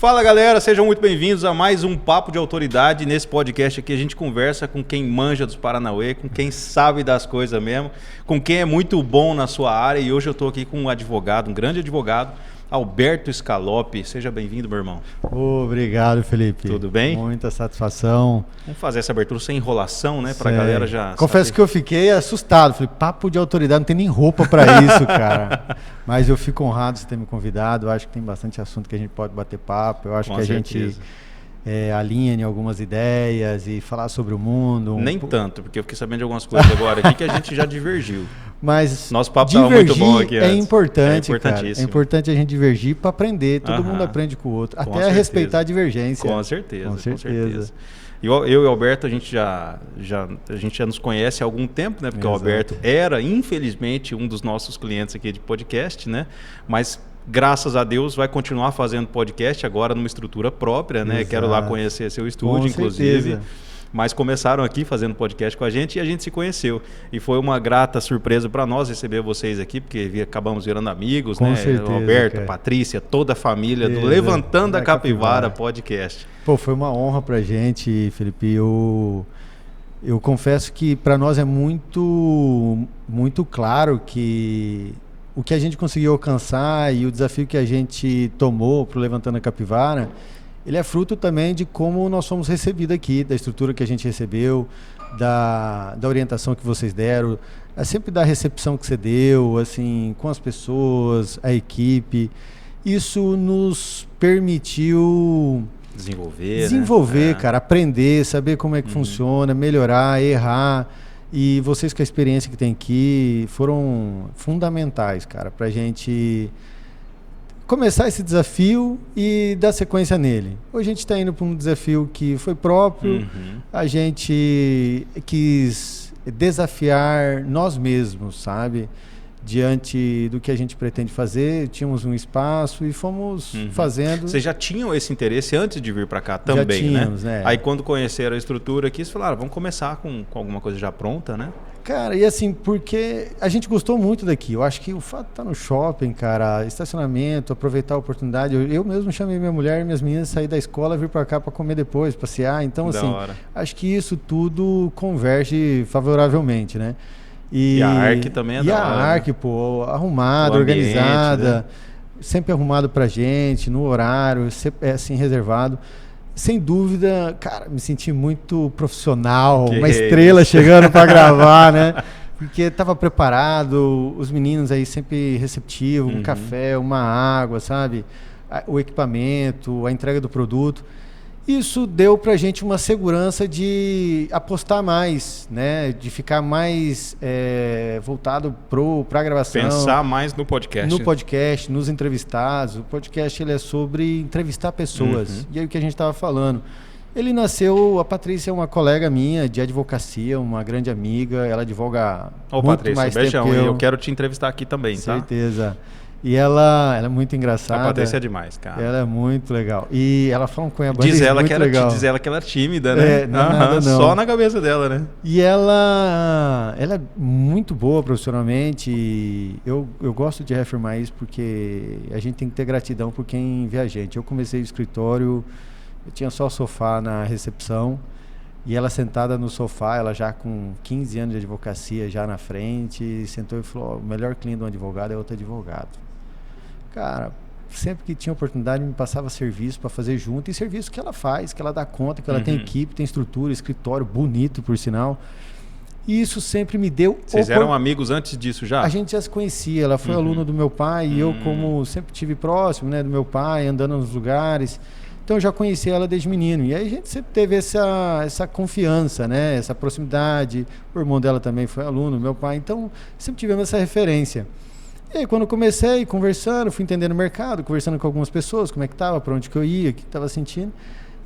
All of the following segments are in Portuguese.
Fala galera, sejam muito bem-vindos a mais um Papo de Autoridade. Nesse podcast aqui a gente conversa com quem manja dos Paranauê, com quem sabe das coisas mesmo, com quem é muito bom na sua área. E hoje eu estou aqui com um advogado, um grande advogado, Alberto Scalopi. Seja bem-vindo, meu irmão. Obrigado, Felipe. Tudo bem? Muita satisfação. Vamos fazer essa abertura sem enrolação, né? Pra galera já... Confesso que eu fiquei assustado. Falei, papo de autoridade, não tem nem roupa para isso, cara. Mas eu fico honrado de ter me convidado. Eu acho que tem bastante assunto que a gente pode bater papo. Eu acho que a gente alinha em algumas ideias e falar sobre o mundo. Nem tanto, porque eu fiquei sabendo de algumas coisas agora aqui que a gente já divergiu. Mas nosso papo estava muito bom aqui antes. É importante, cara. É importante a gente divergir para aprender. Todo mundo aprende com o outro. Com até certeza. Respeitar a divergência. Com certeza. E eu e o Alberto, a gente já nos conhece há algum tempo, né? Porque o Alberto era, infelizmente, um dos nossos clientes aqui de podcast, né? Mas graças a Deus vai continuar fazendo podcast agora numa estrutura própria, né? Quero lá conhecer seu estúdio, inclusive. Mas começaram aqui fazendo podcast com a gente e a gente se conheceu. E foi uma grata surpresa para nós receber vocês aqui, porque acabamos virando amigos, com né? certeza, o Alberto, a Patrícia, toda a família do Levantando a Capivara podcast. Pô, foi uma honra pra gente, Felipe. Eu confesso que para nós é muito claro que o que a gente conseguiu alcançar e o desafio que a gente tomou pro Levantando a Capivara, ele é fruto também de como nós fomos recebidos aqui, da estrutura que a gente recebeu, da orientação que vocês deram, sempre da recepção que você deu, assim, com as pessoas, a equipe. Isso nos permitiu desenvolver, cara, aprender, saber como é que funciona, melhorar, errar. E vocês com a experiência que tem aqui foram fundamentais, cara, pra gente começar esse desafio e dar sequência nele. Hoje a gente está indo para um desafio que foi próprio, a gente quis desafiar nós mesmos, sabe? Diante do que a gente pretende fazer, tínhamos um espaço e fomos fazendo. Vocês já tinham esse interesse antes de vir para cá também, já tínhamos, né? Aí quando conheceram a estrutura aqui, vocês falaram, vamos começar com alguma coisa já pronta, né? Cara, e assim, porque a gente gostou muito daqui. Eu acho que o fato de estar no shopping, cara, estacionamento, aproveitar a oportunidade. Eu mesmo chamei minha mulher e minhas meninas sair da escola, vir para cá para comer depois, passear. Então, assim, acho que isso tudo converge favoravelmente, né? E a ARC também é da hora. E a ARC, pô, arrumada, organizada, né? Sempre arrumado pra gente, no horário, sempre, assim, reservado. Sem dúvida, cara, me senti muito profissional, uma estrela chegando para gravar, né? Porque estava preparado, os meninos aí sempre receptivos, um café, uma água, sabe? O equipamento, a entrega do produto. Isso deu pra gente uma segurança de apostar mais, né? De ficar mais voltado pra gravação. Pensar mais no podcast. No podcast, nos entrevistados. O podcast ele é sobre entrevistar pessoas. E aí o que a gente estava falando. Ele nasceu, a Patrícia é uma colega minha de advocacia, uma grande amiga. Ela advoga muito Patrícia, mais beijão, tempo que eu quero te entrevistar aqui também, tá? Certeza. E ela é muito engraçada. A Patrícia é demais, cara. Ela é muito legal. E ela fala um cunha-banda diz ela legal. Diz ela que ela é tímida, né? Não. Só na cabeça dela, né? E ela é muito boa profissionalmente. E eu gosto de reafirmar isso porque a gente tem que ter gratidão por quem vê a gente. Eu comecei o escritório, eu tinha só o sofá na recepção. E ela sentada no sofá, ela já com 15 anos de advocacia já na frente, sentou e falou, o melhor cliente de um advogado é outro advogado. Cara, sempre que tinha oportunidade me passava serviço para fazer junto, e serviço que ela faz, que ela dá conta, que ela tem equipe, tem estrutura, escritório bonito, por sinal. E isso sempre me deu... Vocês eram amigos antes disso já? A gente já se conhecia, ela foi aluna do meu pai, e eu como sempre estive próximo, né, do meu pai, andando nos lugares, então eu já conhecia ela desde menino. E aí a gente sempre teve essa confiança, né, essa proximidade. O irmão dela também foi aluno, meu pai, então sempre tivemos essa referência. E aí, quando eu comecei conversando, fui entendendo o mercado, conversando com algumas pessoas, como é que estava, para onde que eu ia, o que estava sentindo.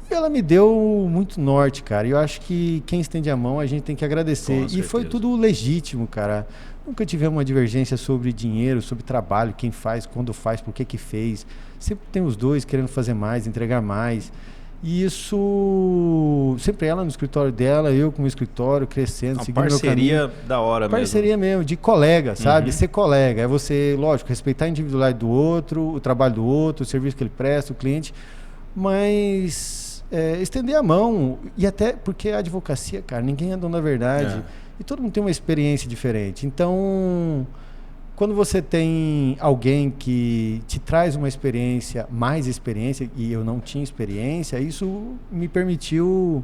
E ela me deu muito norte, cara. E eu acho que quem estende a mão, a gente tem que agradecer. E foi tudo legítimo, cara. Nunca tivemos uma divergência sobre dinheiro, sobre trabalho, quem faz, quando faz, por que fez. Sempre tem os dois querendo fazer mais, entregar mais. E isso, sempre ela no escritório dela, eu com o escritório, crescendo, seguindo meu caminho. Parceria da hora mesmo. Parceria mesmo, de colega, sabe? Ser colega, é você, lógico, respeitar a individualidade do outro, o trabalho do outro, o serviço que ele presta, o cliente, mas estender a mão, e até porque a advocacia, cara, ninguém é dono da verdade, e todo mundo tem uma experiência diferente. Então, quando você tem alguém que te traz uma experiência, mais experiência, e eu não tinha experiência, isso me permitiu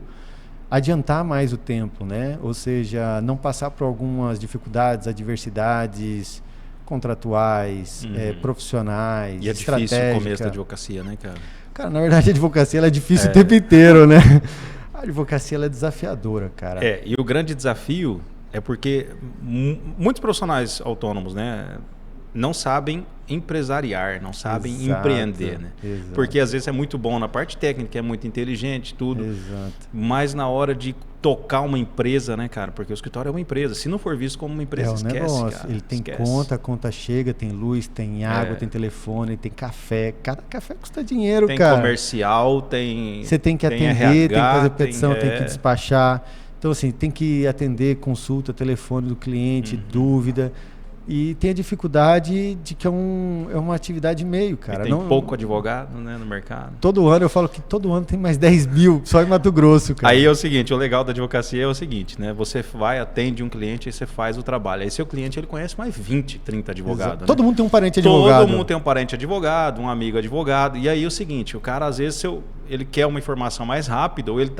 adiantar mais o tempo, né? Ou seja, não passar por algumas dificuldades, adversidades contratuais, profissionais, e é difícil o começo da advocacia, né, cara? Cara, na verdade a advocacia ela é difícil o tempo inteiro, né? A advocacia ela é desafiadora, cara. E o grande desafio é porque muitos profissionais autônomos, né, não sabem empresariar, não sabem empreender, né? Exato. Porque às vezes é muito bom na parte técnica, é muito inteligente, tudo. Exato. Mas na hora de tocar uma empresa, né, cara? Porque o escritório é uma empresa. Se não for visto como uma empresa, esquece, negócio. Cara. Ele tem esquece. a conta chega, tem luz, tem água, tem telefone, tem café. Cada café custa dinheiro, tem cara. Tem comercial, tem... Você tem que atender, RH, tem que fazer petição, tem que despachar. Então, assim, tem que atender consulta, telefone do cliente, dúvida. E tem a dificuldade de que é uma atividade meio, cara. E tem pouco advogado, né, no mercado. Todo ano, eu falo que todo ano tem mais 10 mil, só em Mato Grosso, cara. Aí é o seguinte, o legal da advocacia é o seguinte, né? Você vai, atende um cliente e você faz o trabalho. Aí seu cliente, ele conhece mais 20, 30 advogados. Né? Todo mundo tem um parente advogado. Todo mundo tem um parente advogado, um amigo advogado. E aí é o seguinte, o cara, às vezes, ele quer uma informação mais rápida, ou ele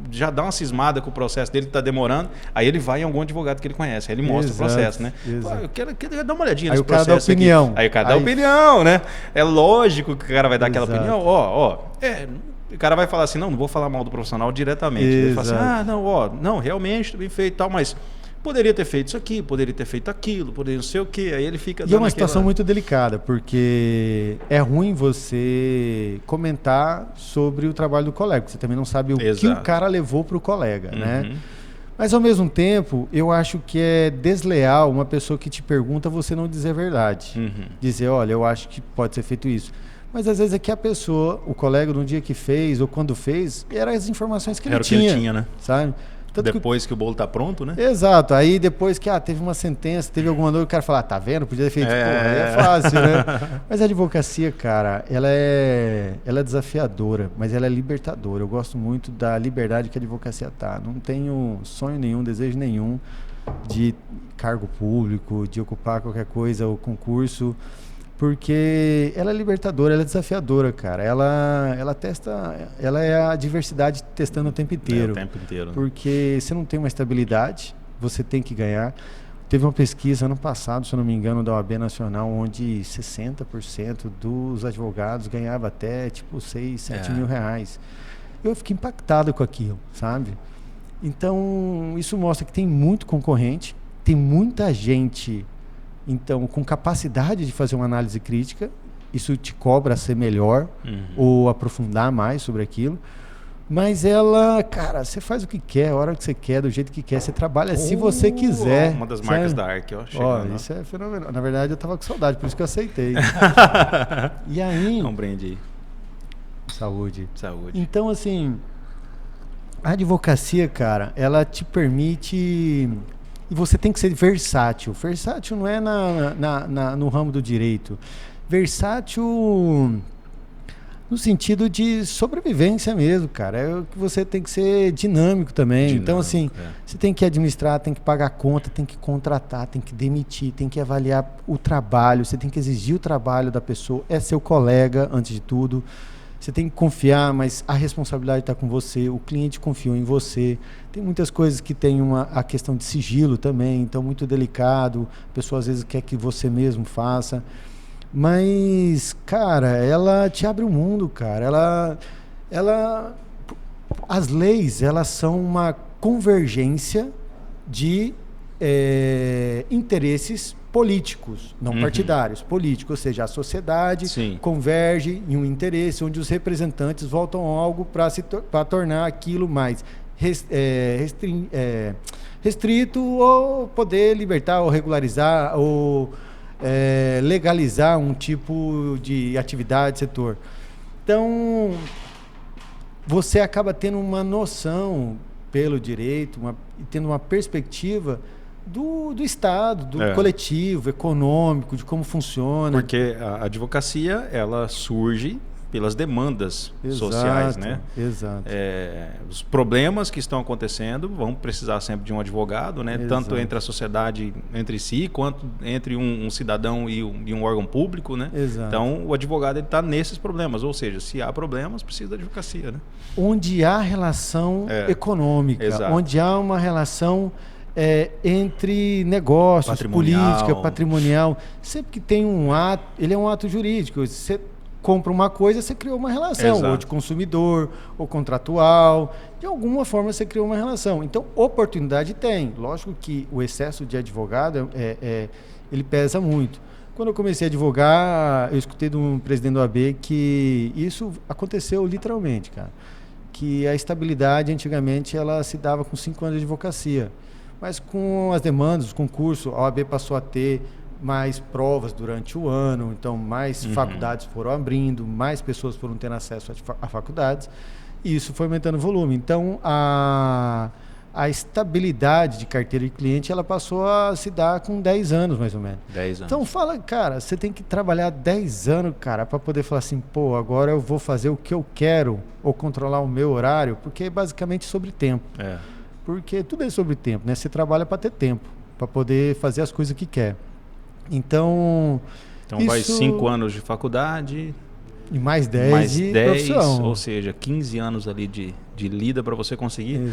já dá uma cismada com o processo dele, está demorando, aí ele vai em algum advogado que ele conhece, aí ele mostra o processo, né? Pô, eu quero dar uma olhadinha nesse processo. Aí o cara dá opinião. Aqui. Aí o cara dá opinião, né? É lógico que o cara vai dar aquela opinião. O cara vai falar assim, não vou falar mal do profissional diretamente. Ele fala assim, não, realmente, bem feito e tal, mas poderia ter feito isso aqui, poderia ter feito aquilo, poderia não sei o quê. Aí ele fica... E é uma situação muito delicada, porque é ruim você comentar sobre o trabalho do colega, porque você também não sabe o que o cara levou para o colega, né? Mas, ao mesmo tempo, eu acho que é desleal uma pessoa que te pergunta você não dizer a verdade. Dizer, olha, eu acho que pode ser feito isso. Mas, às vezes, é que a pessoa, o colega, no dia que fez ou quando fez, eram as informações que ele tinha. Era o que ele tinha, né? Sabe? Tanto depois que o bolo tá pronto, né? Exato. Aí depois que teve uma sentença, teve alguma dor, o cara fala, tá vendo? Podia ter feito. Pô, aí é fácil, né? Mas a advocacia, cara, ela é desafiadora, mas ela é libertadora. Eu gosto muito da liberdade que a advocacia tá. Não tenho sonho nenhum, desejo nenhum de cargo público, de ocupar qualquer coisa, ou concurso, porque ela é libertadora, ela é desafiadora, cara. Ela é a diversidade testando o tempo inteiro. O tempo inteiro. Porque você não tem uma estabilidade, você tem que ganhar. Teve uma pesquisa ano passado, se eu não me engano, da OAB Nacional, onde 60% dos advogados ganhava até tipo 6, 7 mil reais. Eu fiquei impactado com aquilo, sabe? Então, isso mostra que tem muito concorrente, tem muita gente... Então, com capacidade de fazer uma análise crítica, isso te cobra ser melhor ou aprofundar mais sobre aquilo. Mas ela, cara, você faz o que quer, a hora que você quer, do jeito que quer, você trabalha se você quiser. Uma das marcas da ARC, ó. Isso é fenomenal. Na verdade, eu tava com saudade, por isso que eu aceitei. E aí... Um brinde aí. Saúde. Saúde. Então, assim, a advocacia, cara, ela te permite... E você tem que ser versátil. Versátil não é no ramo do direito. Versátil no sentido de sobrevivência mesmo, cara. É o que você tem que ser dinâmico também. Então, assim, você tem que administrar, tem que pagar conta, tem que contratar, tem que demitir, tem que avaliar o trabalho, você tem que exigir o trabalho da pessoa. É seu colega, antes de tudo. Você tem que confiar, mas a responsabilidade está com você, o cliente confiou em você. Tem muitas coisas que tem a questão de sigilo também, então muito delicado. A pessoa às vezes quer que você mesmo faça. Mas, cara, ela te abre o mundo, cara. As leis, elas são uma convergência de interesses políticos, não partidários, políticos, ou seja, a sociedade converge em um interesse onde os representantes votam algo para tornar aquilo mais restrito ou poder libertar ou regularizar ou legalizar um tipo de atividade, setor. Então, você acaba tendo uma noção pelo direito, tendo uma perspectiva do Estado, do coletivo, econômico, de como funciona. Porque a advocacia, ela surge pelas demandas sociais, né? Exato. Os problemas que estão acontecendo vão precisar sempre de um advogado, né? Tanto entre a sociedade entre si, quanto entre um cidadão e um órgão público, né? Exato. Então, o advogado está nesses problemas, ou seja, se há problemas, precisa da advocacia, né? Onde há relação econômica, onde há uma relação entre negócios, política, patrimonial, sempre que tem um ato, ele é um ato jurídico. Você compra uma coisa, você criou uma relação, ou de consumidor, ou contratual, de alguma forma você criou uma relação. Então, oportunidade tem. Lógico que o excesso de advogado, ele pesa muito. Quando eu comecei a advogar, eu escutei de um presidente do OAB que isso aconteceu literalmente, cara. Que a estabilidade, antigamente, ela se dava com 5 anos de advocacia. Mas com as demandas, os concursos, a OAB passou a ter mais provas durante o ano, então mais faculdades foram abrindo, mais pessoas foram tendo acesso a faculdades, e isso foi aumentando o volume. Então, a estabilidade de carteira de cliente, ela passou a se dar com 10 anos, mais ou menos. 10 anos. Então, fala, cara, você tem que trabalhar 10 anos, cara, para poder falar assim, pô, agora eu vou fazer o que eu quero, ou controlar o meu horário, porque é basicamente sobre tempo. Porque tudo é sobre tempo, né? Você trabalha para ter tempo, para poder fazer as coisas que quer. Então vai 5 anos de faculdade e mais 10 de profissão. Ou seja, 15 anos ali de lida para você conseguir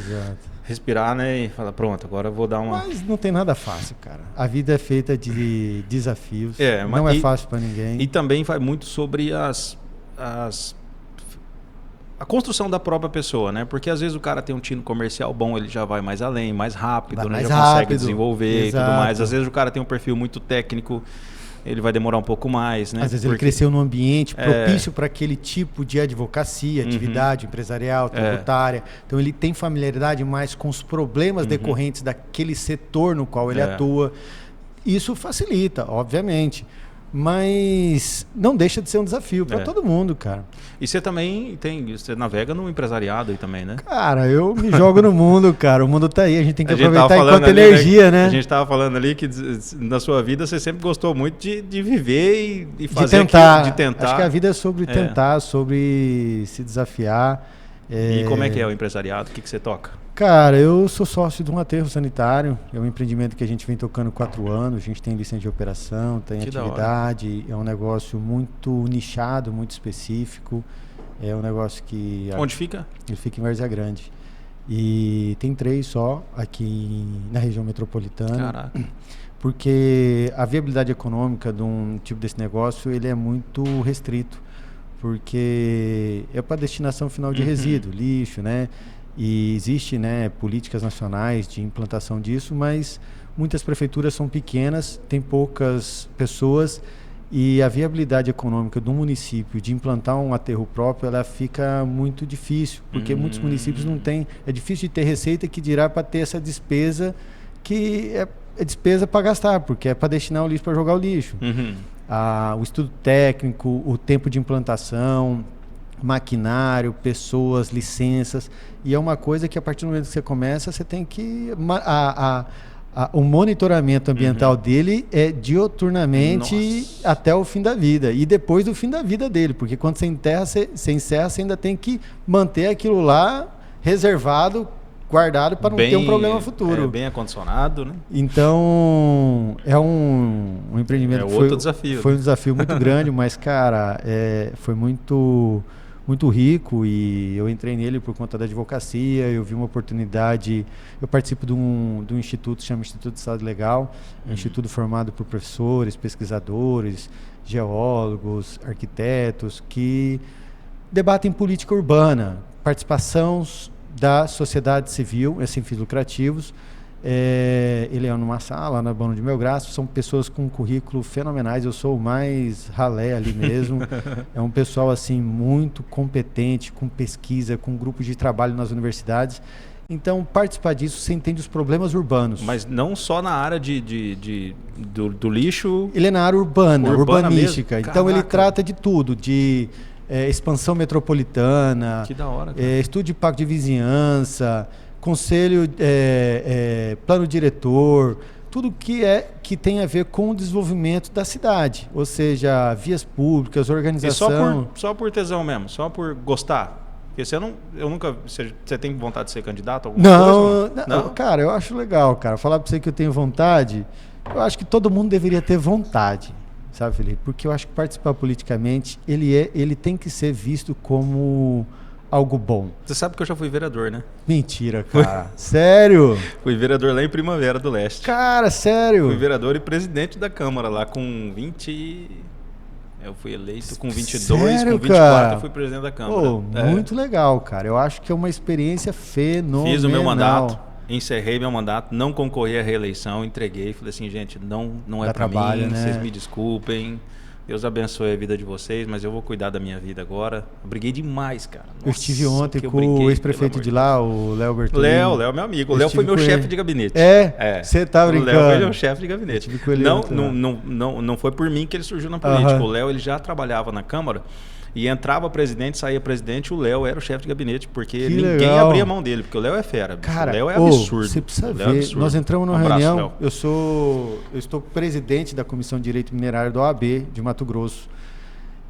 respirar, né? E falar, pronto, agora eu vou dar uma... Mas não tem nada fácil, cara. A vida é feita de desafios, não é fácil para ninguém. E também vai muito sobre a construção da própria pessoa, né? Porque às vezes o cara tem um tino comercial bom, ele já vai mais além, mais rápido, né? Já consegue desenvolver e tudo mais. Às vezes o cara tem um perfil muito técnico, ele vai demorar um pouco mais, né? Às vezes ele cresceu num ambiente propício para aquele tipo de advocacia, atividade empresarial, tributária. Então ele tem familiaridade mais com os problemas decorrentes daquele setor no qual ele atua. Isso facilita, obviamente. Mas não deixa de ser um desafio para todo mundo, cara. E você também você navega no empresariado aí também, né? Cara, eu me jogo no mundo, cara. O mundo tá aí, a gente tem que aproveitar enquanto ali, energia, né? A gente tava falando ali que na sua vida você sempre gostou muito de viver e fazer de tentar. Acho que a vida é sobre tentar, sobre se desafiar. E como é que é o empresariado? O que você toca? Cara, eu sou sócio de um aterro sanitário. É um empreendimento que a gente vem tocando 4 anos. A gente tem licença de operação, tem atividade. É um negócio muito nichado, muito específico. É um negócio que... Onde fica? Ele fica em Várzea Grande. E tem 3 só aqui na região metropolitana. Caraca. Porque a viabilidade econômica de um tipo desse negócio, ele é muito restrito. Porque é para destinação final de resíduo, lixo, né? E existe, né, políticas nacionais de implantação disso, mas muitas prefeituras são pequenas, tem poucas pessoas e a viabilidade econômica do município de implantar um aterro próprio, ela fica muito difícil, porque muitos municípios não têm, é difícil de ter receita que dirá para ter essa despesa que é despesa para gastar, porque é para destinar o lixo para jogar o lixo. O estudo técnico, o tempo de implantação, maquinário, pessoas, licenças, e é uma coisa que a partir do momento que você começa, você tem que... o monitoramento ambiental dele é dioturnamente até o fim da vida, e depois do fim da vida dele, porque quando você encerra, você ainda tem que manter aquilo lá reservado, guardado para não ter um problema futuro. Bem acondicionado, né? Então, é um empreendimento que outro desafio. Foi um desafio muito grande, mas, cara, foi muito rico e eu entrei nele por conta da advocacia, eu vi uma oportunidade, eu participo de um instituto, chama Instituto de Saúde Legal, um instituto formado por professores, pesquisadores, geólogos, arquitetos, que debatem política urbana, participação da sociedade civil, sem fins lucrativos. Ele é numa sala, na Bano de Melgaço, são pessoas com um currículo fenomenais, eu sou o mais ralé ali mesmo, é um pessoal assim muito competente, com pesquisa, com grupos de trabalho nas universidades. Então, participar disso, você entende os problemas urbanos. Mas não só na área do lixo... Ele é na área urbanística. Mesmo? Então, ele trata de tudo, de expansão metropolitana, que da hora, estudo de pacto de vizinhança, conselho, plano diretor, tudo que tem a ver com o desenvolvimento da cidade, ou seja, vias públicas, organização. E só por tesão mesmo, só por gostar. Porque você tem vontade de ser candidato? Não, cara, eu acho legal, cara. Falar pra você que eu tenho vontade, eu acho que todo mundo deveria ter vontade, sabe, Felipe? Porque eu acho que participar politicamente, ele tem que ser visto como algo bom. Você sabe que eu já fui vereador, né? Mentira, cara. Sério? Fui vereador lá em Primavera do Leste. Cara, sério? Fui vereador e presidente da Câmara lá com 20... Eu fui eleito com 22, sério, com 24 cara? eu fui presidente da Câmara. Muito legal, cara. Eu acho que é uma experiência fenomenal. Fiz o meu mandato, encerrei meu mandato, não concorri à reeleição, entreguei. Falei assim, gente, não é pra mim, né? Vocês me desculpem. Deus abençoe a vida de vocês, mas eu vou cuidar da minha vida agora. Eu briguei demais, cara. Nossa, eu estive ontem com o ex-prefeito de lá, o Léo Bertolini. Léo é meu amigo. O Léo foi meu chefe de gabinete. Você tá brincando? O Léo foi meu chefe de gabinete. Não foi por mim que ele surgiu na política. O Léo ele já trabalhava na Câmara e entrava presidente, saía presidente. O Léo era o chefe de gabinete, porque ninguém abria a mão dele, porque o Léo é fera. Cara, o Léo é absurdo. Você precisa ver. Nós entramos numa reunião. Eu estou presidente da Comissão de Direito Minerário da OAB de Mato Grosso.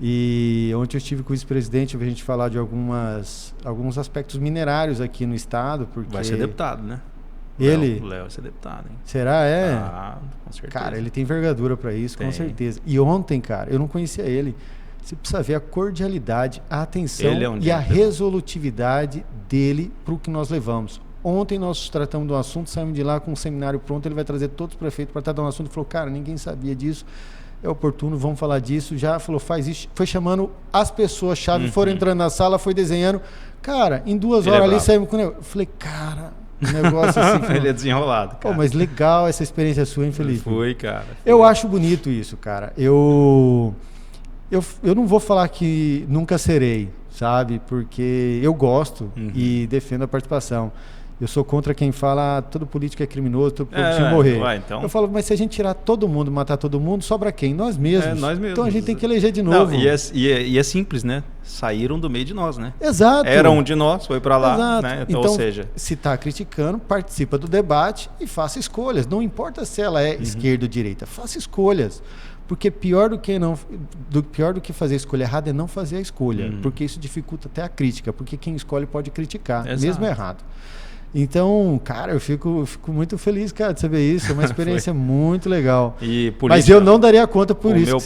E ontem eu estive com o vice-presidente para a gente falar de alguns aspectos minerários aqui no estado. Porque vai ser deputado, né? Ele? O Léo vai ser deputado, hein? Será? Com certeza. Cara, ele tem envergadura para isso, com certeza. E ontem, cara, eu não conhecia ele. Você precisa ver a cordialidade, a atenção e a resolutividade dele para o que nós levamos. Ontem nós tratamos do assunto, saímos de lá com um seminário pronto, ele vai trazer todos os prefeitos para tratar um assunto. Ele falou, cara, ninguém sabia disso, é oportuno, vamos falar disso. Já falou, faz isso. Foi chamando as pessoas-chave, foram entrando na sala, foi desenhando. Cara, em 2 horas ali saímos com o negócio. Eu falei, cara, um negócio assim. Ele é desenrolado, cara. Mas legal essa experiência sua, hein, Felipe? Foi, cara. Eu acho bonito isso, cara. Eu não vou falar que nunca serei, sabe? Porque eu gosto e defendo a participação. Eu sou contra quem fala todo político é criminoso, todo político tem que morrer. Então... Eu falo, mas se a gente tirar todo mundo, matar todo mundo, sobra quem? Nós mesmos. Nós mesmos. Então a gente tem que eleger de novo. E é simples, né? Saíram do meio de nós, né? Exato. Era um de nós, foi para lá. Exato. Né? Então, ou seja... se está criticando, participa do debate e faça escolhas. Não importa se ela é esquerda ou direita, faça escolhas. Porque pior do que fazer a escolha errada é não fazer a escolha. Porque isso dificulta até a crítica. Porque quem escolhe pode criticar, mesmo errado. Então, cara, eu fico muito feliz, cara, de saber isso. É uma experiência muito legal. Mas eu não daria conta por isso.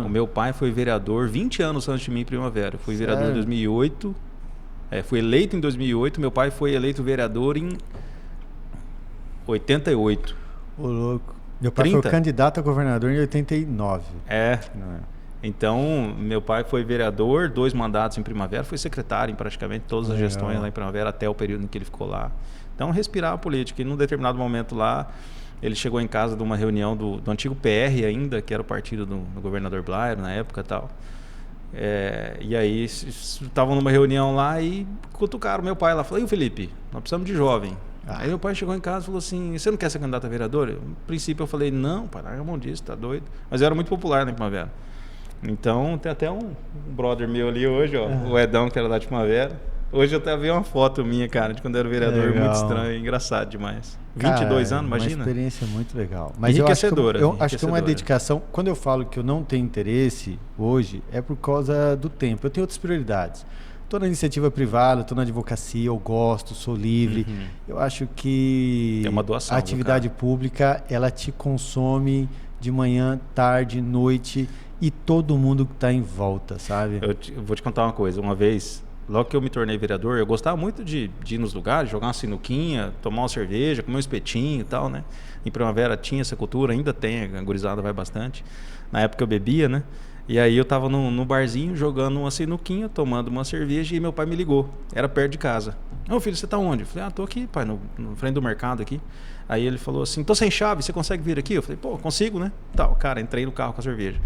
O meu pai foi vereador 20 anos antes de mim em Primavera. Fui vereador em 2008. Fui eleito em 2008. Meu pai foi eleito vereador em 88. Ô, louco. Meu pai foi candidato a governador em 89. Então, meu pai foi vereador, 2 mandatos em Primavera, foi secretário em praticamente todas as gestões lá em Primavera, até o período em que ele ficou lá. Então, respirar a política. E num determinado momento lá, ele chegou em casa de uma reunião do antigo PR ainda, que era o partido do governador Blair na época e tal. E aí, estavam numa reunião lá e cutucaram meu pai lá. Falei, Felipe, nós precisamos de jovem. Aí meu pai chegou em casa e falou assim, você não quer ser candidato a vereador? No princípio eu falei, não, pai, larga a mão disso, tá doido. Mas eu era muito popular na Primavera. Então tem até um brother meu ali hoje, ó, o Edão, que era lá de Primavera. Hoje eu até vi uma foto minha, cara, de quando eu era vereador, muito estranho, engraçado demais. 22 anos, imagina. Uma experiência muito legal. Mas enriquecedora. Eu acho que é uma dedicação. Quando eu falo que eu não tenho interesse hoje, é por causa do tempo. Eu tenho outras prioridades. Estou na iniciativa privada, estou na advocacia, eu gosto, sou livre. Eu acho que é uma doação, a atividade pública, ela te consome de manhã, tarde, noite e todo mundo que está em volta, sabe? Eu vou te contar uma coisa. Uma vez, logo que eu me tornei vereador, eu gostava muito de ir nos lugares, jogar uma sinuquinha, tomar uma cerveja, comer um espetinho e tal, né? Em Primavera tinha essa cultura, ainda tem, a gurizada vai bastante. Na época eu bebia, né? E aí eu tava no barzinho, jogando uma sinuquinha, tomando uma cerveja, e meu pai me ligou. Era perto de casa. Ô filho, você tá onde? Eu falei, tô aqui, pai, no frente do mercado aqui. Aí ele falou assim, tô sem chave, você consegue vir aqui? Eu falei, pô, consigo, né? Tal, cara, entrei no carro com a cerveja.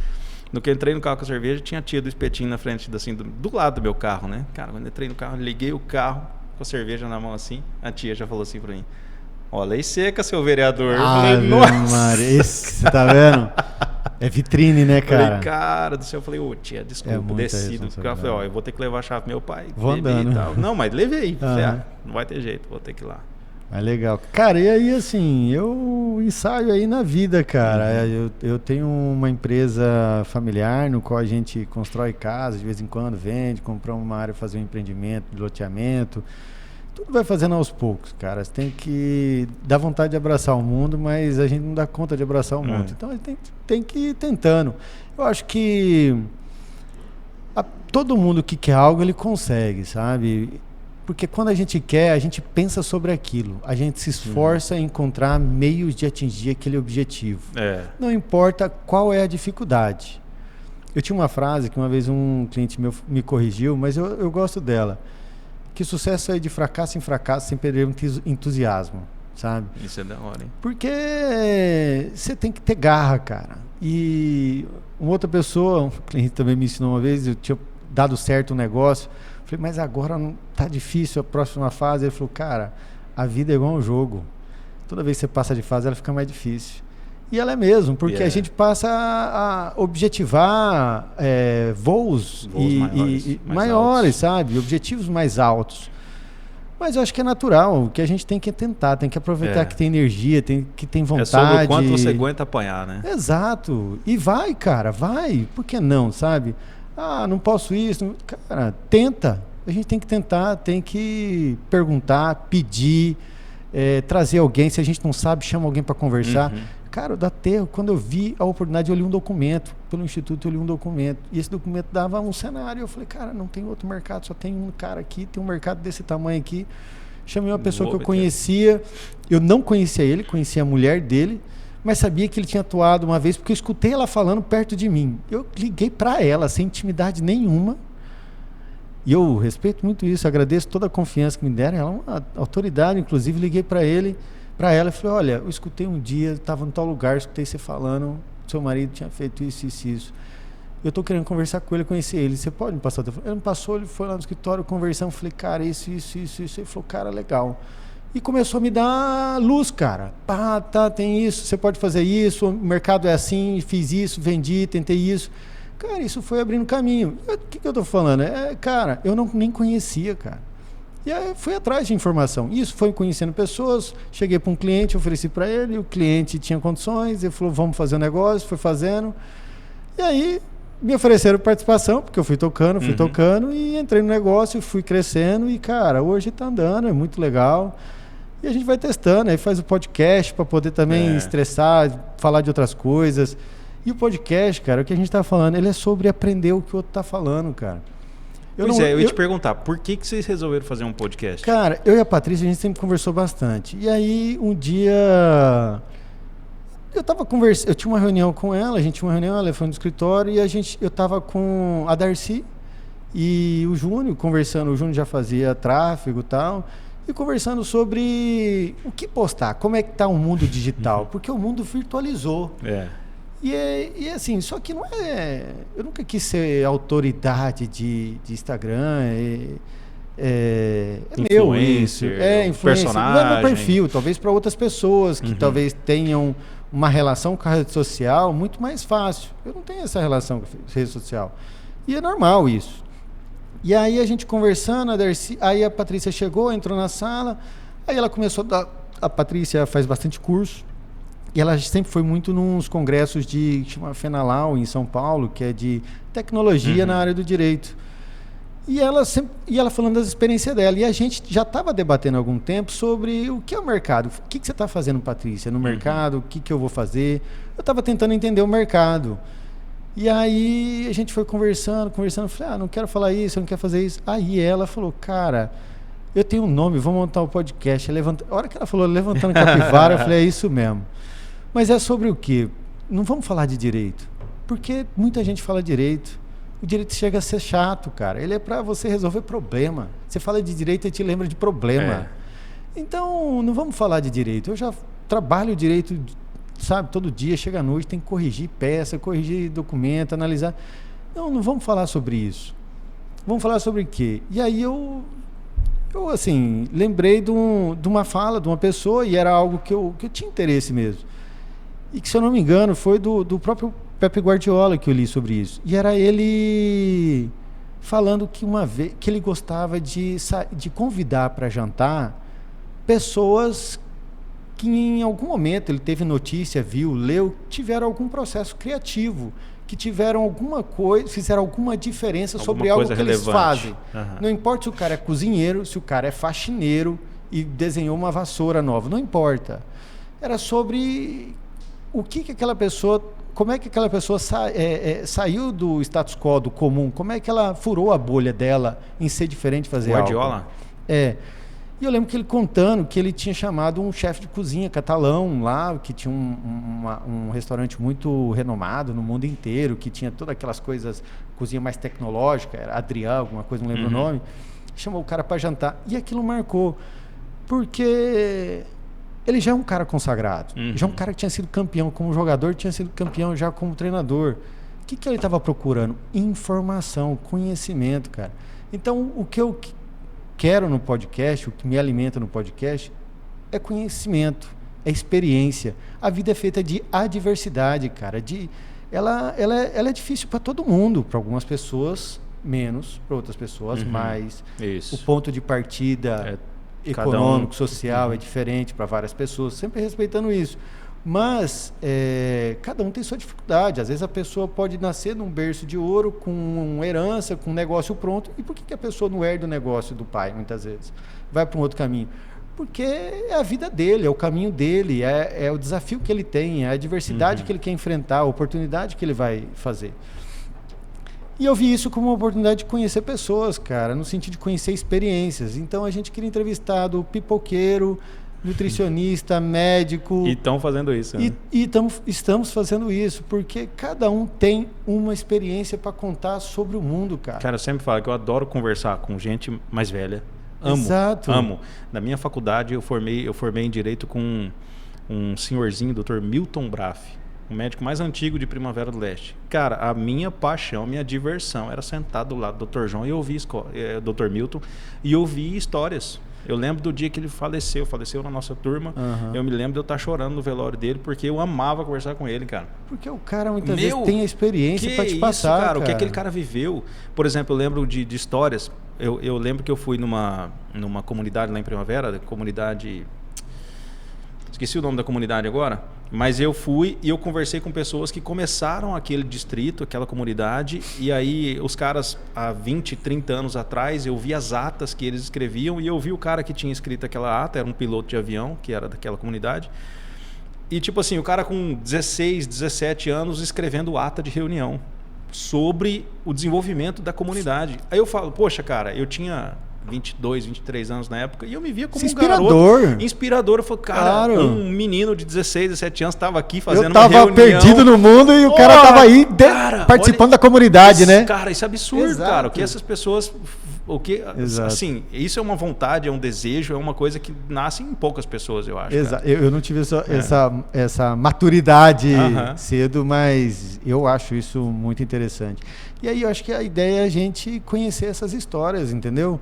No que eu entrei no carro com a cerveja, tinha tido o espetinho na frente, assim, do lado do meu carro, né? Cara, quando eu entrei no carro, liguei o carro com a cerveja na mão assim, a tia já falou assim pra mim, ó, lei seca, seu vereador. Eu falei, nossa! Você tá vendo? É vitrine, né, cara? Eu falei, cara do céu, eu falei, ô tia, desculpa, desci do carro. Falei, ó, eu vou ter que levar a chave do meu pai. Vou andando. E tal. Não, mas levei. Falei, não vai ter jeito, vou ter que ir lá. É legal. Cara, e aí assim, eu ensaio aí na vida, cara. Eu tenho uma empresa familiar no qual a gente constrói casas, de vez em quando vende, compra uma área, fazer um empreendimento de loteamento. Tudo vai fazendo aos poucos, cara. Você tem que dar vontade de abraçar o mundo, mas a gente não dá conta de abraçar o mundo. Então a gente tem que ir tentando. Eu acho que todo mundo que quer algo, ele consegue, sabe? Porque quando a gente quer, a gente pensa sobre aquilo. A gente se esforça em encontrar meios de atingir aquele objetivo. Não importa qual é a dificuldade. Eu tinha uma frase que uma vez um cliente meu me corrigiu, mas eu gosto dela. Que sucesso é de fracasso em fracasso sem perder o entusiasmo, sabe? Isso é da hora, hein? Porque você tem que ter garra, cara. E uma outra pessoa, um cliente também me ensinou uma vez, eu tinha dado certo um negócio. Falei, mas agora não tá difícil a próxima fase. Ele falou, cara, a vida é igual um jogo. Toda vez que você passa de fase, ela fica mais difícil. E ela é mesmo, porque a gente passa a objetivar voos maiores, sabe? Objetivos mais altos. Mas eu acho que é natural, que a gente tem que tentar, tem que aproveitar que tem energia, que tem vontade. É sobre o quanto você aguenta apanhar, né? Exato. E vai, cara, vai. Por que não, sabe? Ah, não posso isso. Cara, tenta. A gente tem que tentar, tem que perguntar, pedir, trazer alguém. Se a gente não sabe, chama alguém para conversar. Cara, da Terra, quando eu vi a oportunidade, eu li um documento. Pelo Instituto, eu li um documento. E esse documento dava um cenário. Eu falei, cara, não tem outro mercado, só tem um cara aqui, tem um mercado desse tamanho aqui. Chamei uma pessoa que eu conhecia. Eu não conhecia ele, conhecia a mulher dele. Mas sabia que ele tinha atuado uma vez, porque eu escutei ela falando perto de mim. Eu liguei para ela, sem intimidade nenhuma. E eu respeito muito isso, agradeço toda a confiança que me deram. Ela é uma autoridade, inclusive, liguei para ela e falei, olha, eu escutei um dia, estava em tal lugar, escutei você falando, seu marido tinha feito isso, isso, isso. Eu estou querendo conversar com ele, conhecer ele. Você pode me passar o telefone? Ele me passou, ele foi lá no escritório, conversamos, falei, cara, isso. Ele falou, cara, legal. E começou a me dar luz, cara. Pá, tá, tem isso, você pode fazer isso, o mercado é assim, fiz isso, vendi, tentei isso. Cara, isso foi abrindo caminho. O que eu tô falando? Cara, eu nem conhecia, cara. E aí fui atrás de informação. Isso foi conhecendo pessoas, cheguei para um cliente, ofereci para ele, o cliente tinha condições, ele falou, vamos fazer um negócio, foi fazendo. E aí me ofereceram participação, porque eu fui tocando e entrei no negócio, fui crescendo e, cara, hoje tá andando, é muito legal. E a gente vai testando, aí faz o podcast para poder também estressar, falar de outras coisas. E o podcast, cara, o que a gente tá falando, ele é sobre aprender o que o outro tá falando, cara. Eu ia te perguntar, por que vocês resolveram fazer um podcast? Cara, eu e a Patrícia, a gente sempre conversou bastante. E aí, um dia, eu tava conversando, eu tinha uma reunião com ela, a gente tinha uma reunião, ela foi no escritório, e eu tava com a Darcy e o Júnior conversando, o Júnior já fazia tráfego e tal, e conversando sobre o que postar, como é que tá o mundo digital, porque o mundo virtualizou. E assim, só que não é... Eu nunca quis ser autoridade de Instagram, influencer, personagem. Não é meu perfil, talvez para outras pessoas que talvez tenham uma relação com a rede social muito mais fácil. Eu não tenho essa relação com a rede social. E é normal isso. E aí a gente conversando, aí a Patrícia chegou, entrou na sala, aí ela começou a Patrícia faz bastante curso, e ela sempre foi muito nos congressos que chama Fenalau, em São Paulo, que é de tecnologia na área do direito. E ela falando das experiências dela. E a gente já estava debatendo há algum tempo sobre o que é o mercado. O que você está fazendo, Patrícia, no mercado? O que eu vou fazer? Eu estava tentando entender o mercado. E aí a gente foi conversando. Falei, não quero falar isso, eu não quero fazer isso. Aí ela falou, cara, eu tenho um nome, vou montar um podcast. A hora que ela falou levantando capivara, eu falei, é isso mesmo. Mas é sobre o quê? Não vamos falar de direito. Porque muita gente fala direito. O direito chega a ser chato, cara. Ele é para você resolver problema. Você fala de direito e te lembra de problema. Então, não vamos falar de direito. Eu já trabalho direito, sabe, todo dia, chega à noite, tem que corrigir peça, corrigir documento, analisar. Não vamos falar sobre isso. Vamos falar sobre o quê? E aí eu assim, lembrei de uma fala de uma pessoa, e era algo que eu tinha interesse mesmo. E que, se eu não me engano, foi do próprio Pepe Guardiola que eu li sobre isso. E era ele falando que uma vez que ele gostava de convidar para jantar pessoas que em algum momento ele teve notícia, viu, leu, tiveram algum processo criativo, que tiveram alguma coisa, fizeram alguma diferença sobre algo que eles fazem. Não importa se o cara é cozinheiro, se o cara é faxineiro e desenhou uma vassoura nova, não importa. Era sobre o que aquela pessoa, como é que aquela pessoa saiu do status quo, do comum, como é que ela furou a bolha dela em ser diferente, fazer Guardiola? algo. E eu lembro que ele contando que ele tinha chamado um chefe de cozinha catalão lá, que tinha um restaurante muito renomado no mundo inteiro, que tinha todas aquelas coisas, cozinha mais tecnológica, era Adrià, alguma coisa, não lembro o nome. Chamou o cara para jantar. E aquilo marcou, porque ele já é um cara consagrado, já é um cara que tinha sido campeão como jogador, tinha sido campeão já como treinador. O que ele estava procurando? Informação, conhecimento, cara. Então, o que eu quero no podcast, o que me alimenta no podcast, é conhecimento, é experiência. A vida é feita de adversidade, cara. Ela é difícil para todo mundo, para algumas pessoas menos, para outras pessoas mais. Isso. O ponto de partida econômico, social é diferente para várias pessoas, sempre respeitando isso. Mas cada um tem sua dificuldade. Às vezes a pessoa pode nascer num berço de ouro, com uma herança, com um negócio pronto. E por que a pessoa não herda o negócio do pai, muitas vezes? Vai para um outro caminho. Porque é a vida dele, é o caminho dele, é o desafio que ele tem, é a adversidade que ele quer enfrentar, a oportunidade que ele vai fazer. E eu vi isso como uma oportunidade de conhecer pessoas, cara, no sentido de conhecer experiências. Então a gente queria entrevistar do pipoqueiro, nutricionista, médico. E estão fazendo isso. Né? Estamos fazendo isso, porque cada um tem uma experiência para contar sobre o mundo, cara. Cara, eu sempre falo que eu adoro conversar com gente mais velha. Exato. Amo. Na minha faculdade, eu formei em Direito com um senhorzinho, Dr. Milton Braff, o médico mais antigo de Primavera do Leste. Cara, a minha paixão, a minha diversão era sentar do lado do Dr. João e ouvir Dr. Milton e ouvir histórias. Eu lembro do dia que ele faleceu na nossa turma. Eu me lembro de eu estar chorando no velório dele, porque eu amava conversar com ele, cara. Porque o cara muitas vezes tem a experiência para te passar, cara. O que aquele cara viveu. Por exemplo, eu lembro de histórias. Eu lembro que eu fui numa comunidade lá em Primavera, comunidade... Esqueci o nome da comunidade agora, mas eu fui e eu conversei com pessoas que começaram aquele distrito, aquela comunidade, e aí os caras, há 20, 30 anos atrás, eu vi as atas que eles escreviam e eu vi o cara que tinha escrito aquela ata, era um piloto de avião, que era daquela comunidade, e tipo assim, o cara com 16, 17 anos escrevendo ata de reunião sobre o desenvolvimento da comunidade. Aí eu falo, poxa, cara, eu tinha 22, 23 anos na época, e eu me via como um garoto inspirador. Eu falei, cara, um menino de 16, 17 anos estava aqui fazendo uma reunião. Eu tava perdido no mundo e o cara tava aí participando da comunidade, né? Cara, isso é absurdo, cara. O que essas pessoas... Assim, isso é uma vontade, é um desejo, é uma coisa que nasce em poucas pessoas, eu acho. Exato. Eu não tive essa maturidade cedo, mas eu acho isso muito interessante. E aí eu acho que a ideia é a gente conhecer essas histórias, entendeu?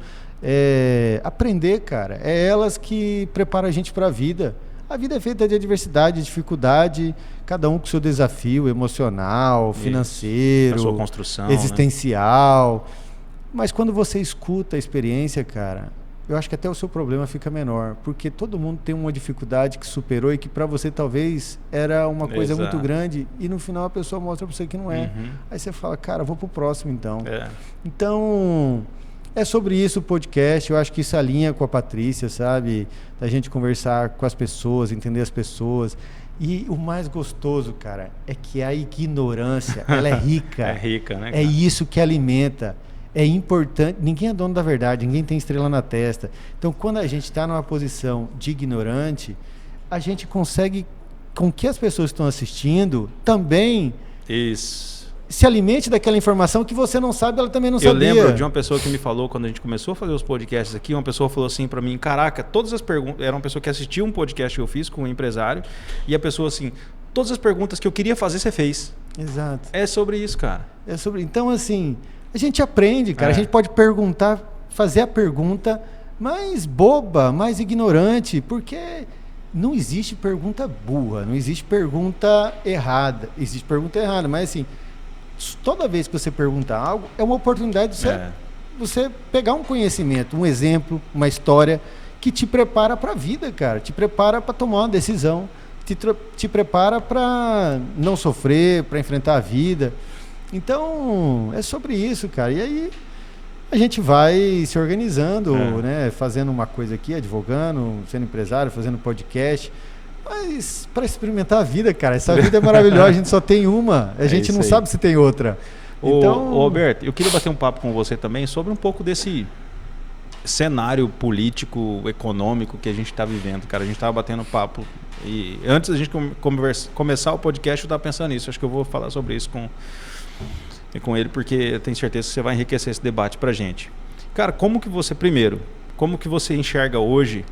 Aprender, cara. É elas que preparam a gente para a vida. A vida é feita de adversidade, de dificuldade, cada um com seu desafio emocional, financeiro, a sua construção, existencial. Né? Mas quando você escuta a experiência, cara, eu acho que até o seu problema fica menor, porque todo mundo tem uma dificuldade que superou e que para você talvez era uma coisa muito grande e no final a pessoa mostra para você que não é. Aí você fala, cara, vou pro próximo então. Então, é sobre isso o podcast. Eu acho que isso alinha com a Patrícia, sabe? Da gente conversar com as pessoas, entender as pessoas. E o mais gostoso, cara, é que a ignorância, ela é rica. É rica, né, cara? É isso que alimenta. É importante, ninguém é dono da verdade, ninguém tem estrela na testa. Então, quando a gente está numa posição de ignorante, a gente consegue, com que as pessoas que estão assistindo, também se alimente daquela informação que você não sabe, ela também não sabia. Eu lembro de uma pessoa que me falou, quando a gente começou a fazer os podcasts aqui, uma pessoa falou assim para mim, caraca, todas as perguntas, era uma pessoa que assistiu um podcast que eu fiz com um empresário, e a pessoa assim, todas as perguntas que eu queria fazer, você fez. Exato. É sobre isso, cara. Então, assim... A gente aprende, cara. A gente pode perguntar, fazer a pergunta mais boba, mais ignorante, porque não existe pergunta burra, não existe pergunta errada. Existe pergunta errada, mas assim, toda vez que você pergunta algo, é uma oportunidade de você pegar um conhecimento, um exemplo, uma história que te prepara para a vida, cara. Te prepara para tomar uma decisão. Te prepara para não sofrer, para enfrentar a vida. Então, é sobre isso, cara. E aí, a gente vai se organizando, né? Fazendo uma coisa aqui, advogando, sendo empresário, fazendo podcast. Mas para experimentar a vida, cara. Essa vida é maravilhosa, a gente só tem uma. A gente não sabe se tem outra. Então... Ô, Alberto, eu queria bater um papo com você também sobre um pouco desse cenário político, econômico que a gente está vivendo, cara. A gente estava batendo papo e antes da gente começar o podcast, eu estava pensando nisso. Acho que eu vou falar sobre isso com ele, porque eu tenho certeza que você vai enriquecer esse debate pra gente. Cara, como que você enxerga hoje?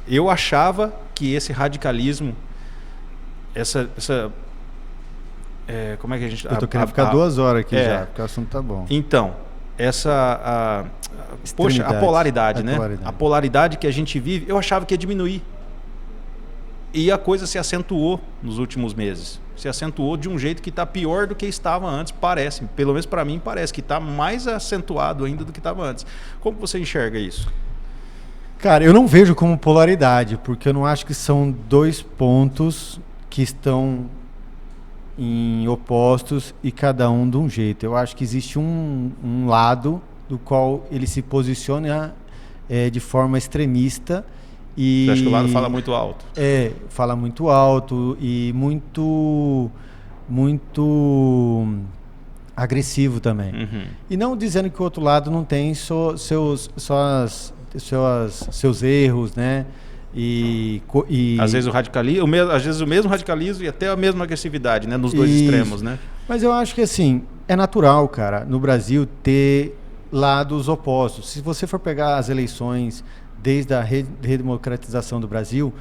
Eu achava que esse radicalismo, como é que a gente... Eu tô querendo ficar 2 horas aqui já, porque o assunto tá bom. Então, a polaridade, né? A polaridade que a gente vive, eu achava que ia diminuir. E a coisa se acentuou nos últimos meses. Se acentuou de um jeito que está pior do que estava antes, parece. Pelo menos para mim parece que está mais acentuado ainda do que estava antes. Como você enxerga isso? Cara, eu não vejo como polaridade, porque eu não acho que são 2 pontos que estão em opostos e cada um de um jeito. Eu acho que existe um lado do qual ele se posiciona de forma extremista. Você acha que o lado fala muito alto? Fala muito alto e muito agressivo também. Uhum. E não dizendo que o outro lado não tem seus erros, né? E às vezes o mesmo radicalismo e até a mesma agressividade, né? Nos dois extremos, né? Mas eu acho que assim, é natural, cara, no Brasil ter lados opostos. Se você for pegar as eleições desde a redemocratização do Brasil,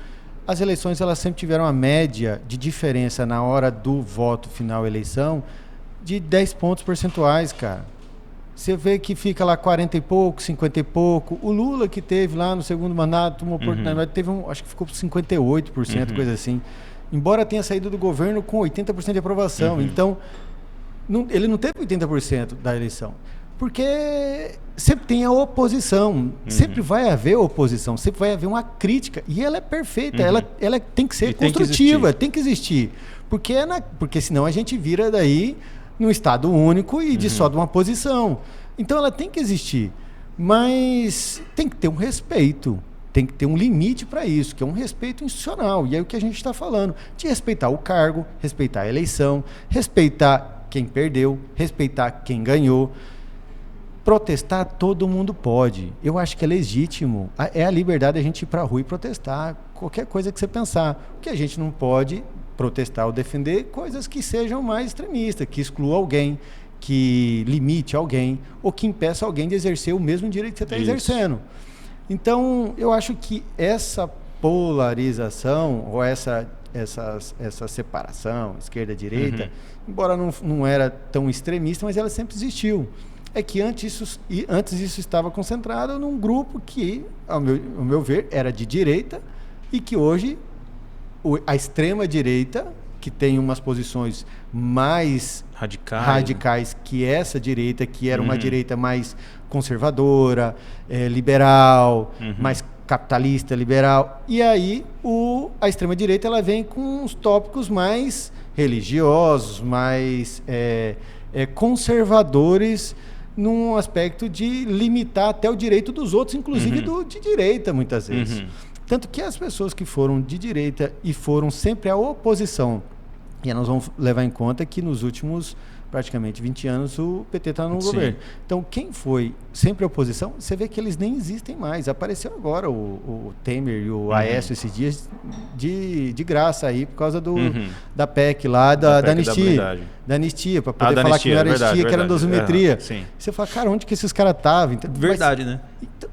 as eleições elas sempre tiveram uma média de diferença na hora do voto final eleição de 10 pontos percentuais, cara. Você vê que fica lá 40 e pouco, 50 e pouco. O Lula que teve lá no segundo mandato, uma oportunidade, teve acho que ficou por 58%, coisa assim. Embora tenha saído do governo com 80% de aprovação. Então, ele não teve 80% da eleição. Porque sempre tem a oposição, sempre vai haver oposição, sempre vai haver uma crítica, e ela é perfeita, ela tem que ser construtiva, tem que existir, porque senão a gente vira daí num estado único e dissolve uma posição. Então ela tem que existir, mas tem que ter um respeito, tem que ter um limite para isso, que é um respeito institucional, e é o que a gente está falando, de respeitar o cargo, respeitar a eleição, respeitar quem perdeu, respeitar quem ganhou. Protestar todo mundo pode. Eu acho que é legítimo. É a liberdade de a gente ir para a rua e protestar qualquer coisa que você pensar. O que a gente não pode protestar ou defender coisas que sejam mais extremistas, que exclua alguém, que limite alguém ou que impeça alguém de exercer o mesmo direito que você está exercendo. Então, eu acho que essa polarização ou essa separação esquerda-direita, embora não era tão extremista, mas ela sempre existiu. É que antes isso estava concentrado num grupo que, ao meu ver, era de direita e que hoje a extrema-direita, que tem umas posições mais radicais que essa direita, que era uma direita mais conservadora, liberal, mais capitalista, liberal. E aí a extrema-direita ela vem com uns tópicos mais religiosos, mais conservadores, num aspecto de limitar até o direito dos outros, inclusive de direita, muitas vezes. Tanto que as pessoas que foram de direita e foram sempre à oposição, e nós vamos levar em conta que nos últimos praticamente 20 anos o PT está no governo. Então, quem foi sempre oposição, você vê que eles nem existem mais. Apareceu agora o Temer e o Aécio esses dias de graça aí, por causa da PEC lá, da anistia. Da anistia, para poder falar que não era anistia, que era dosimetria. Você fala, cara, onde que esses caras estavam? Então,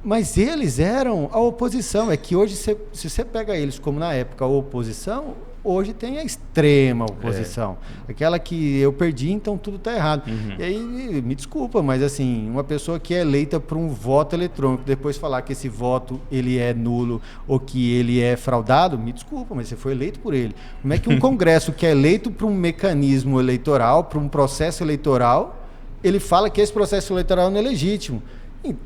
mas eles eram a oposição. É que hoje, se você pega eles como na época a oposição, hoje tem a extrema oposição. Aquela que eu perdi, então tudo está errado. E aí, me desculpa, mas assim, uma pessoa que é eleita por um voto eletrônico, depois falar que esse voto ele é nulo ou que ele é fraudado, me desculpa, mas você foi eleito por ele. Como é que um Congresso que é eleito por um mecanismo eleitoral, por um processo eleitoral, ele fala que esse processo eleitoral não é legítimo?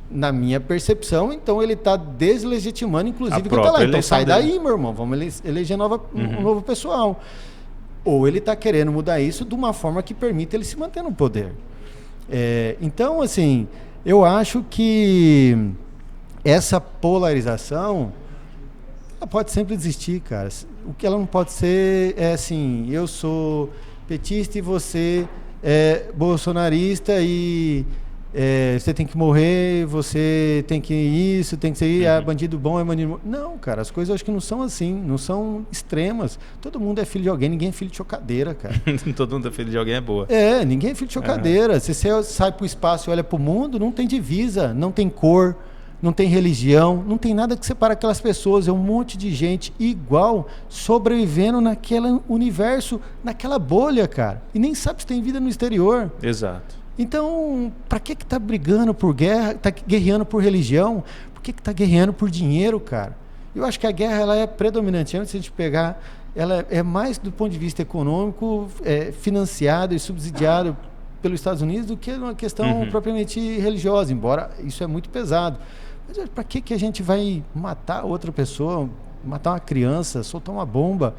Na minha percepção, então ele está deslegitimando, inclusive, quem está lá. Então sai daí, meu irmão, vamos eleger um novo pessoal. Ou ele está querendo mudar isso de uma forma que permita ele se manter no poder. Então, assim, eu acho que essa polarização ela pode sempre existir, cara. O que ela não pode ser é assim, eu sou petista e você é bolsonarista e você tem que morrer, você tem que isso, tem que ser bandido bom, é bandido bom. Não, cara, as coisas eu acho que não são assim, não são extremas. Todo mundo é filho de alguém, ninguém é filho de chocadeira, cara. Todo mundo é filho de alguém, é boa. Ninguém é filho de chocadeira. Se você sai pro espaço e olha pro mundo, não tem divisa, não tem cor, não tem religião, não tem nada que separa aquelas pessoas. É um monte de gente igual, sobrevivendo naquele universo, naquela bolha, cara. E nem sabe se tem vida no exterior. Exato. Então, para que tá brigando por guerra, tá guerreando por religião? Por que tá guerreando por dinheiro, cara? Eu acho que a guerra ela é predominante. Antes de a gente pegar, ela é mais do ponto de vista econômico, financiada e subsidiada pelos Estados Unidos do que uma questão propriamente religiosa, embora isso é muito pesado. Mas para que a gente vai matar outra pessoa, matar uma criança, soltar uma bomba?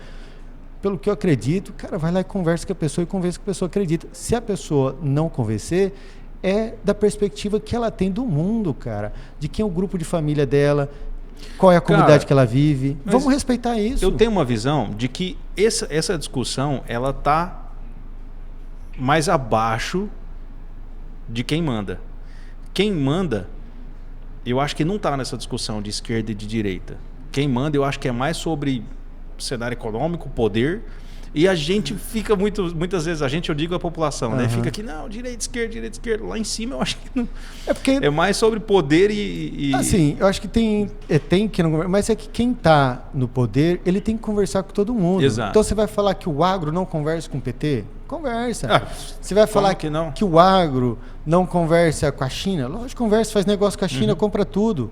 Pelo que eu acredito, cara, vai lá e conversa com a pessoa e convence que a pessoa acredita. Se a pessoa não convencer, é da perspectiva que ela tem do mundo, cara. De quem é o grupo de família dela, qual é a comunidade que ela vive. Vamos respeitar isso. Eu tenho uma visão de que essa discussão, ela tá mais abaixo de quem manda. Quem manda, eu acho que não tá nessa discussão de esquerda e de direita. Quem manda, eu acho que é mais sobre cenário econômico, poder, e a gente fica muitas vezes, eu digo a população, né? Fica aqui, não, direita, esquerda, lá em cima eu acho que não. É mais sobre poder e... Assim, eu acho que tem que não, mas é que quem está no poder, ele tem que conversar com todo mundo. Exato. Então você vai falar que o agro não conversa com o PT? Conversa. Você vai falar que o agro não conversa com a China? Lógico, conversa, faz negócio com a China, compra tudo.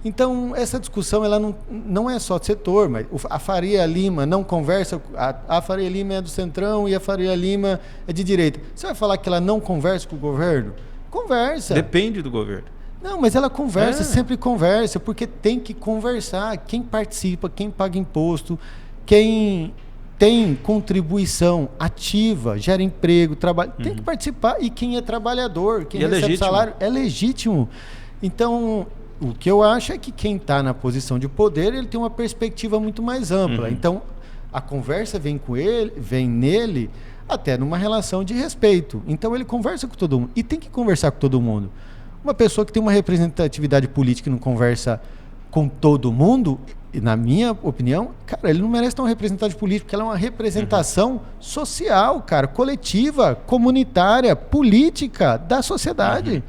Então, essa discussão ela não é só de setor, mas a Faria Lima não conversa, a Faria Lima é do Centrão e a Faria Lima é de direita. Você vai falar que ela não conversa com o governo? Conversa. Depende do governo. Não, mas ela conversa, sempre conversa, porque tem que conversar. Quem participa, quem paga imposto, quem tem contribuição ativa, gera emprego, trabalha, tem que participar. E quem é trabalhador, quem recebe salário, é legítimo. Então... O que eu acho é que quem está na posição de poder, ele tem uma perspectiva muito mais ampla. Então, a conversa vem nele até numa relação de respeito. Então, ele conversa com todo mundo. E tem que conversar com todo mundo. Uma pessoa que tem uma representatividade política e não conversa com todo mundo, na minha opinião, cara, ele não merece ter uma representatividade política, porque ela é uma representação social, cara, coletiva, comunitária, política da sociedade.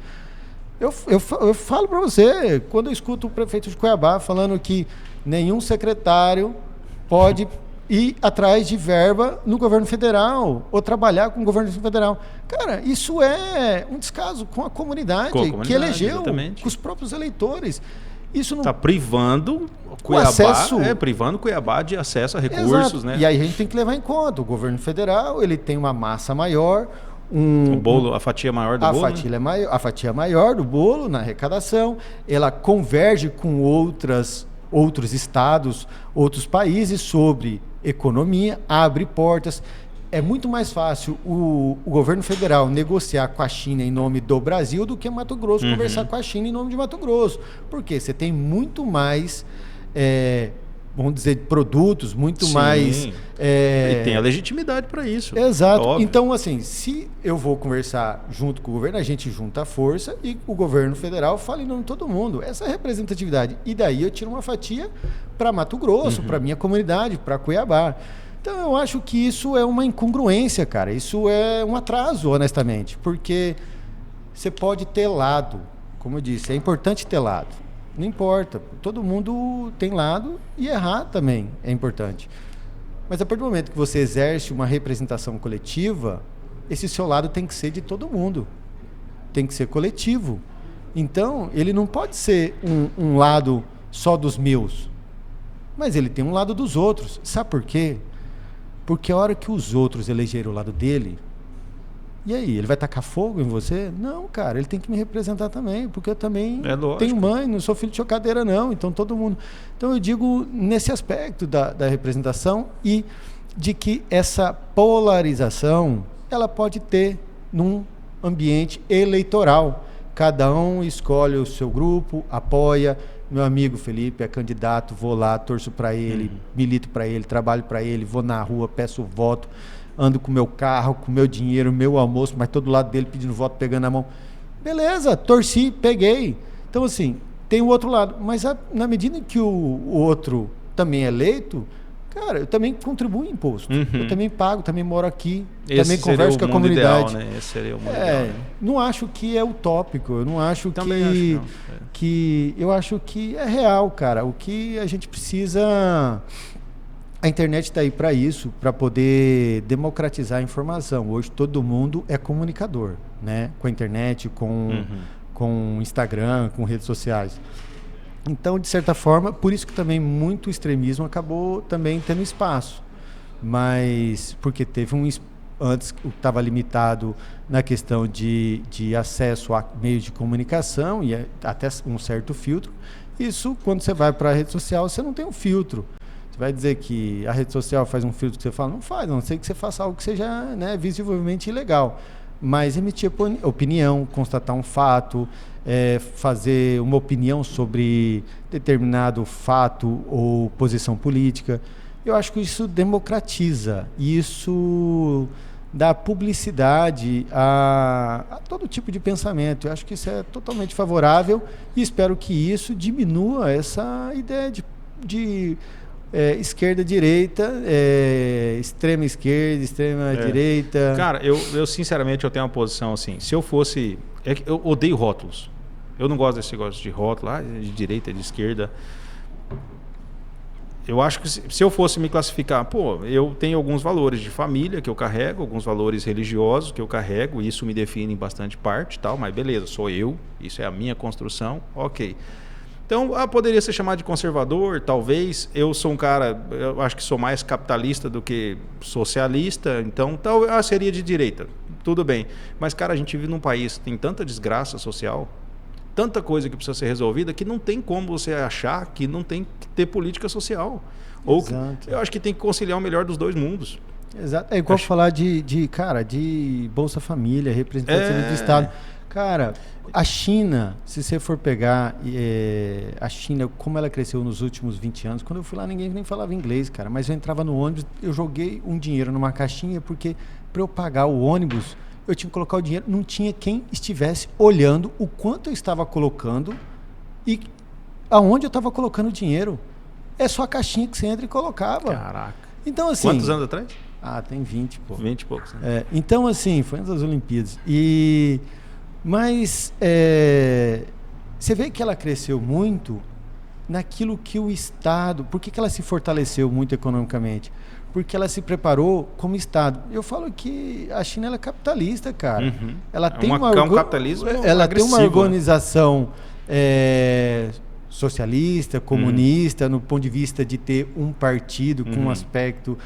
Eu falo para você, quando eu escuto o prefeito de Cuiabá falando que nenhum secretário pode ir atrás de verba no governo federal ou trabalhar com o governo federal. Cara, isso é um descaso com a comunidade, que elegeu, exatamente, com os próprios eleitores. Isso não está privando Cuiabá, privando Cuiabá de acesso a recursos, né? E aí a gente tem que levar em conta, o governo federal, ele tem uma massa maior, o bolo, a fatia maior do bolo. A fatia maior do bolo na arrecadação, ela converge com outros estados, outros países sobre economia, abre portas. É muito mais fácil o governo federal negociar com a China em nome do Brasil do que Mato Grosso conversar com a China em nome de Mato Grosso. Porque você tem muito mais, vamos dizer, produtos, muito mais... E tem a legitimidade para isso. Exato. Óbvio. Então, assim, se eu vou conversar junto com o governo, a gente junta a força e o governo federal fala em nome de todo mundo. Essa é a representatividade. E daí eu tiro uma fatia para Mato Grosso, para minha comunidade, para Cuiabá. Então, eu acho que isso é uma incongruência, cara. Isso é um atraso, honestamente. Porque você pode ter lado. Como eu disse, é importante ter lado. Não importa. Todo mundo tem lado e errar também é importante. Mas a partir do momento que você exerce uma representação coletiva, esse seu lado tem que ser de todo mundo. Tem que ser coletivo. Então, ele não pode ser um lado só dos meus. Mas ele tem um lado dos outros. Sabe por quê? Porque a hora que os outros elegeram o lado dele, E aí, ele vai tacar fogo em você? Não, cara, ele tem que me representar também, porque eu também tenho mãe, não sou filho de chocadeira, não. Então, todo mundo... Então, eu digo nesse aspecto da representação e de que essa polarização, ela pode ter num ambiente eleitoral. Cada um escolhe o seu grupo, apoia. Meu amigo Felipe é candidato, vou lá, torço para ele, milito para ele, trabalho para ele, vou na rua, peço voto, ando com meu carro, com meu dinheiro, meu almoço, mas todo lado dele pedindo voto, pegando a mão. Beleza, torci, peguei. Então, assim, tem o outro lado. Mas na medida em que o outro também é eleito, cara, eu também contribuo em imposto. Eu também pago, também moro aqui, também converso com a comunidade. Ideal, né? Esse seria o mundo ideal, né? Não acho que é utópico, eu não acho também eu acho que é real, cara. O que a gente precisa... A internet está aí para isso, para poder democratizar a informação. Hoje todo mundo é comunicador, né? Com a internet, com Instagram, com redes sociais. Então, de certa forma, por isso que também muito extremismo acabou também tendo espaço. Mas porque teve antes estava limitado na questão de acesso a meios de comunicação e até um certo filtro. Isso, quando você vai para a rede social, você não tem um filtro. Você vai dizer que a rede social faz um filtro que você fala? Não faz, a não ser que você faça algo que seja, né, visivelmente ilegal. Mas emitir opinião, constatar um fato, fazer uma opinião sobre determinado fato ou posição política, eu acho que isso democratiza. E isso dá publicidade a todo tipo de pensamento. Eu acho que isso é totalmente favorável e espero que isso diminua essa ideia de esquerda, direita, extrema esquerda, extrema direita. Cara, eu sinceramente eu tenho uma posição assim, se eu fosse... eu odeio rótulos. Eu não gosto desse negócio de rótulo, de direita, de esquerda. Eu acho que se eu fosse me classificar, eu tenho alguns valores de família que eu carrego, alguns valores religiosos que eu carrego, e isso me define em bastante parte, tal, mas beleza, sou eu, isso é a minha construção, ok. Então, poderia ser chamado de conservador, talvez. Eu sou um cara, eu acho que sou mais capitalista do que socialista, então seria de direita. Tudo bem. Mas, cara, a gente vive num país que tem tanta desgraça social, tanta coisa que precisa ser resolvida, que não tem como você achar que não tem que ter política social. Ou eu acho que tem que conciliar o melhor dos dois mundos. Exato. É igual falar de Bolsa Família, representatividade do Estado. Cara, a China, se você for pegar a China, como ela cresceu nos últimos 20 anos, quando eu fui lá ninguém nem falava inglês, cara, mas eu entrava no ônibus, eu joguei um dinheiro numa caixinha, porque para eu pagar o ônibus, eu tinha que colocar o dinheiro, não tinha quem estivesse olhando o quanto eu estava colocando e aonde eu estava colocando o dinheiro. É só a caixinha que você entra e colocava. Caraca. Então, assim... Quantos anos atrás? Tem 20, pô. 20 e poucos. Né? Então, assim, foi antes das Olimpíadas. Mas você vê que ela cresceu muito naquilo que o Estado... Por que ela se fortaleceu muito economicamente? Porque ela se preparou como Estado. Eu falo que a China ela é capitalista, cara. Ela tem um capitalismo ela agressivo, tem uma organização socialista, comunista, no ponto de vista de ter um partido com um aspecto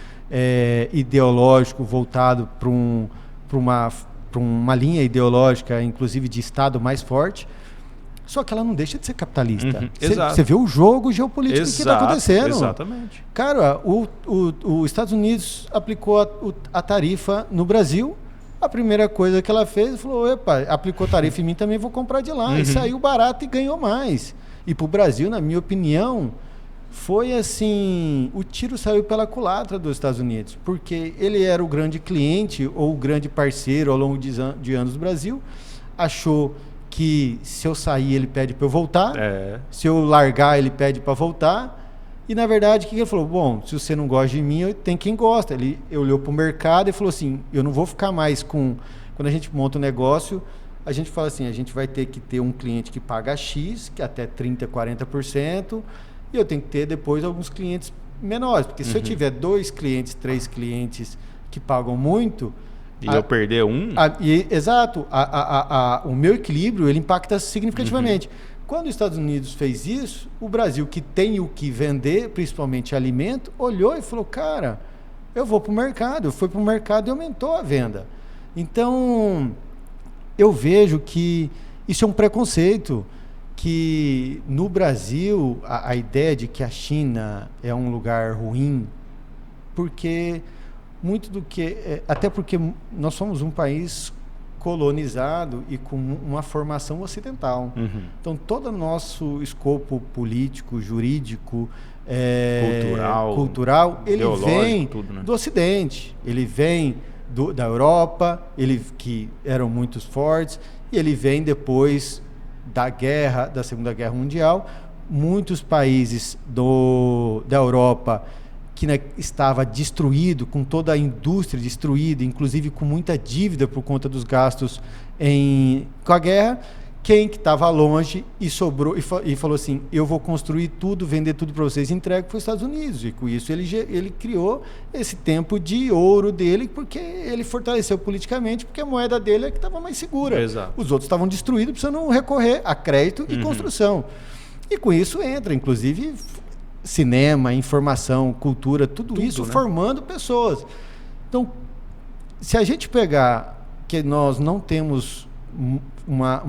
ideológico voltado para uma linha ideológica, inclusive de Estado mais forte, só que ela não deixa de ser capitalista. Você vê o jogo geopolítico que está acontecendo. Exatamente. Cara, os Estados Unidos aplicou a tarifa no Brasil, a primeira coisa que ela fez, falou, epa, aplicou tarifa em mim, também vou comprar de lá. E saiu barato e ganhou mais. E para o Brasil, na minha opinião, foi assim, o tiro saiu pela culatra dos Estados Unidos, porque ele era o grande cliente ou o grande parceiro ao longo de anos do Brasil, achou que se eu sair ele pede para eu voltar, se eu largar ele pede para voltar, e na verdade o que ele falou? Bom, se você não gosta de mim, tem quem gosta. Ele olhou para o mercado e falou assim, eu não vou ficar mais com... Quando a gente monta um negócio, a gente fala assim, a gente vai ter que ter um cliente que paga X, que até 30%, 40%, e eu tenho que ter depois alguns clientes menores, porque se eu tiver 2 clientes, 3 clientes que pagam muito... E eu perder um... Exato. O meu equilíbrio, ele impacta significativamente. Quando os Estados Unidos fez isso, o Brasil, que tem o que vender, principalmente alimento, olhou e falou, cara, eu vou para o mercado. Eu fui para o mercado e aumentou a venda. Então, eu vejo que isso é um preconceito, que no Brasil a ideia de que a China é um lugar ruim, porque muito do que... até porque nós somos um país colonizado e com uma formação ocidental. Então, todo o nosso escopo político, jurídico, cultural ele vem tudo, né? Do Ocidente, ele vem da Europa, que eram muito fortes, e ele vem depois da Segunda Guerra Mundial. Muitos países da Europa que estava destruído, com toda a indústria destruída, inclusive com muita dívida por conta dos gastos com a guerra. Quem que estava longe e sobrou e falou assim, eu vou construir tudo, vender tudo para vocês, entrego para os Estados Unidos. E com isso ele criou esse tempo de ouro dele, porque ele fortaleceu politicamente, porque a moeda dele é que estava mais segura. Exato. Os outros estavam destruídos, precisando recorrer a crédito e construção. E com isso entra, inclusive, cinema, informação, cultura, tudo isso, né? Formando pessoas. Então, se a gente pegar que nós não temos uma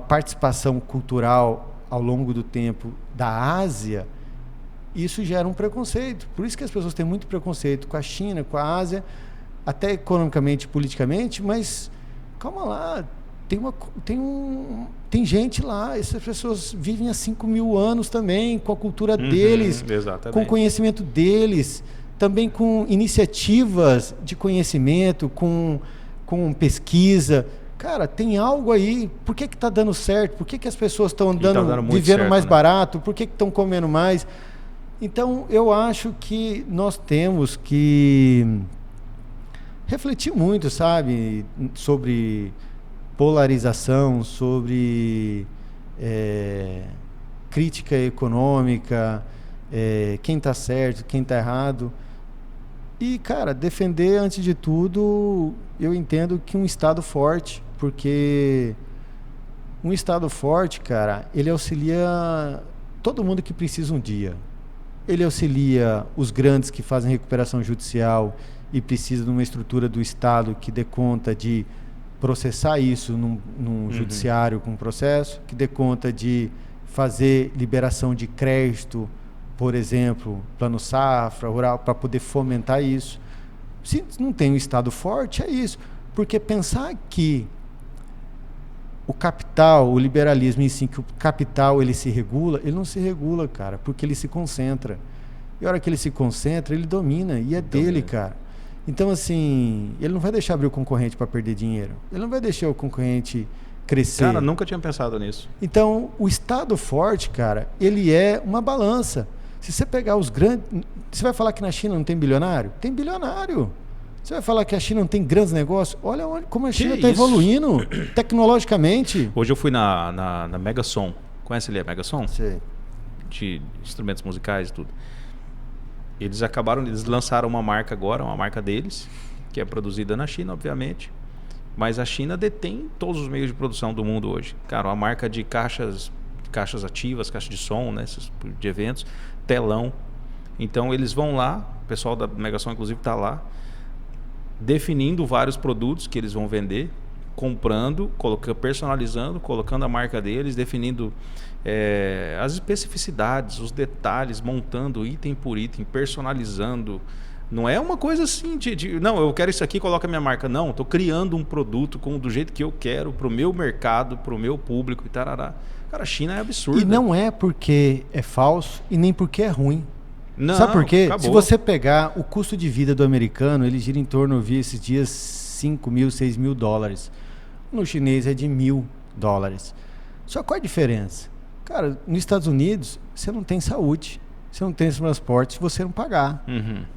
participação cultural ao longo do tempo da Ásia, isso gera um preconceito. Por isso que as pessoas têm muito preconceito com a China, com a Ásia, até economicamente, politicamente, mas calma lá, tem gente lá, essas pessoas vivem há 5.000 anos também, com a cultura deles, com o conhecimento deles, também com iniciativas de conhecimento, com pesquisa. Cara, tem algo aí. Por que está dando certo? Por que as pessoas estão vivendo certo, mais barato? Por que estão comendo mais? Então, eu acho que nós temos que refletir muito, sabe, sobre polarização, sobre crítica econômica, quem está certo, quem está errado. E, cara, defender, antes de tudo, eu entendo que um Estado forte, porque um Estado forte, cara, ele auxilia todo mundo que precisa um dia. Ele auxilia os grandes que fazem recuperação judicial e precisa de uma estrutura do Estado que dê conta de processar isso num judiciário com processo, que dê conta de fazer liberação de crédito, por exemplo, plano safra, rural, para poder fomentar isso. Se não tem um Estado forte, é isso. Porque pensar que o capital, o liberalismo em si, que o capital ele se regula, ele não se regula, cara, porque ele se concentra. E a hora que ele se concentra, ele domina, e é dele, cara. Então, assim, ele não vai deixar abrir o concorrente para perder dinheiro. Ele não vai deixar o concorrente crescer. Cara, nunca tinha pensado nisso. Então, o Estado forte, cara, ele é uma balança. Se você pegar os grandes... Você vai falar que na China não tem bilionário? Tem bilionário. Você vai falar que a China não tem grandes negócios? Olha como a China está evoluindo tecnologicamente. Hoje eu fui na Megasom. Conhece ali a Megasom? Sei. De instrumentos musicais e tudo. Eles lançaram uma marca agora, uma marca deles, que é produzida na China, obviamente. Mas a China detém todos os meios de produção do mundo hoje. Cara, uma marca de caixas ativas, caixa de som, né, de eventos, telão. Então eles vão lá, o pessoal da Megasom inclusive está lá, definindo vários produtos que eles vão vender, comprando, personalizando, colocando a marca deles, definindo as especificidades, os detalhes, montando item por item, personalizando. Não é uma coisa assim não, eu quero isso aqui, coloca a minha marca. Não, estou criando um produto do jeito que eu quero, para o meu mercado, para o meu público e tarará. Cara, a China é absurda. E não é porque é falso e nem porque é ruim. Não, sabe por quê? Acabou. Se você pegar o custo de vida do americano, ele gira em torno, eu vi esses dias, 5 mil, 6 mil dólares. No chinês é de $1.000. Só qual é a diferença? Cara, nos Estados Unidos, você não tem saúde, você não tem transporte se você não pagar.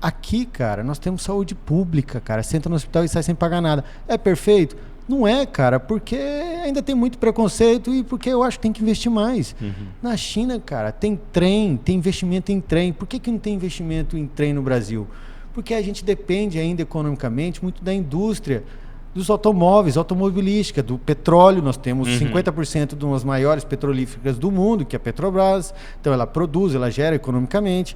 Aqui, cara, nós temos saúde pública, cara. Você entra no hospital e sai sem pagar nada. É perfeito? Não é, cara, porque ainda tem muito preconceito e porque eu acho que tem que investir mais. Na China, cara, tem trem, tem investimento em trem. Por que não tem investimento em trem no Brasil? Porque a gente depende ainda economicamente muito da indústria, dos automóveis, automobilística, do petróleo. Nós temos 50% de umas maiores petrolíferas do mundo, que é a Petrobras. Então ela produz, ela gera economicamente.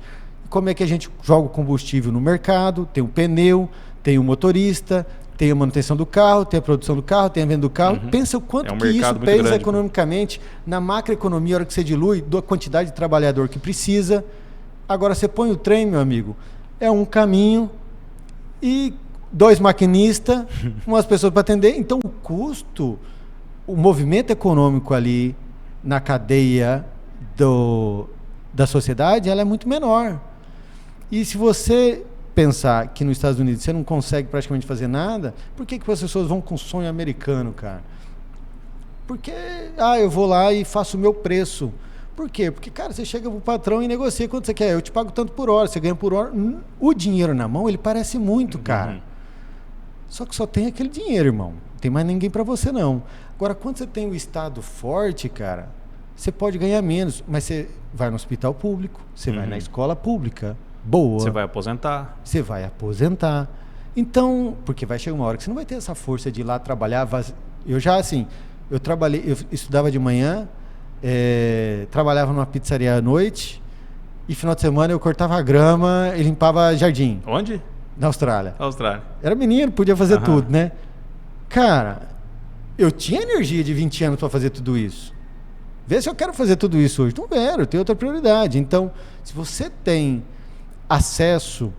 Como é que a gente joga o combustível no mercado? Tem o pneu, tem o motorista, tem a manutenção do carro, tem a produção do carro, tem a venda do carro. Pensa o quanto que isso pesa economicamente na macroeconomia, a hora que você dilui, da quantidade de trabalhador que precisa. Agora você põe o trem, meu amigo, é um caminho e 2 maquinistas, umas pessoas para atender. Então o custo, o movimento econômico ali na cadeia da sociedade, ela é muito menor. E se você pensar que nos Estados Unidos você não consegue praticamente fazer nada, por que as pessoas vão com sonho americano, cara? Porque, eu vou lá e faço o meu preço. Por quê? Porque, cara, você chega pro patrão e negocia quanto você quer. Eu te pago tanto por hora, você ganha por hora. O dinheiro na mão, ele parece muito, cara. Só que só tem aquele dinheiro, irmão. Não tem mais ninguém para você, não. Agora, quando você tem o Estado forte, cara, você pode ganhar menos, mas você vai no hospital público, você vai na escola pública. Boa. Você vai aposentar. Você vai aposentar. Então, porque vai chegar uma hora que você não vai ter essa força de ir lá trabalhar. Eu já, assim, eu estudava de manhã, trabalhava numa pizzaria à noite, e final de semana eu cortava a grama e limpava jardim. Onde? Na Austrália. Austrália. Era menino, podia fazer tudo, né? Cara, eu tinha energia de 20 anos para fazer tudo isso. Vê se eu quero fazer tudo isso hoje. Não quero, eu tenho outra prioridade. Então, se você tem acesso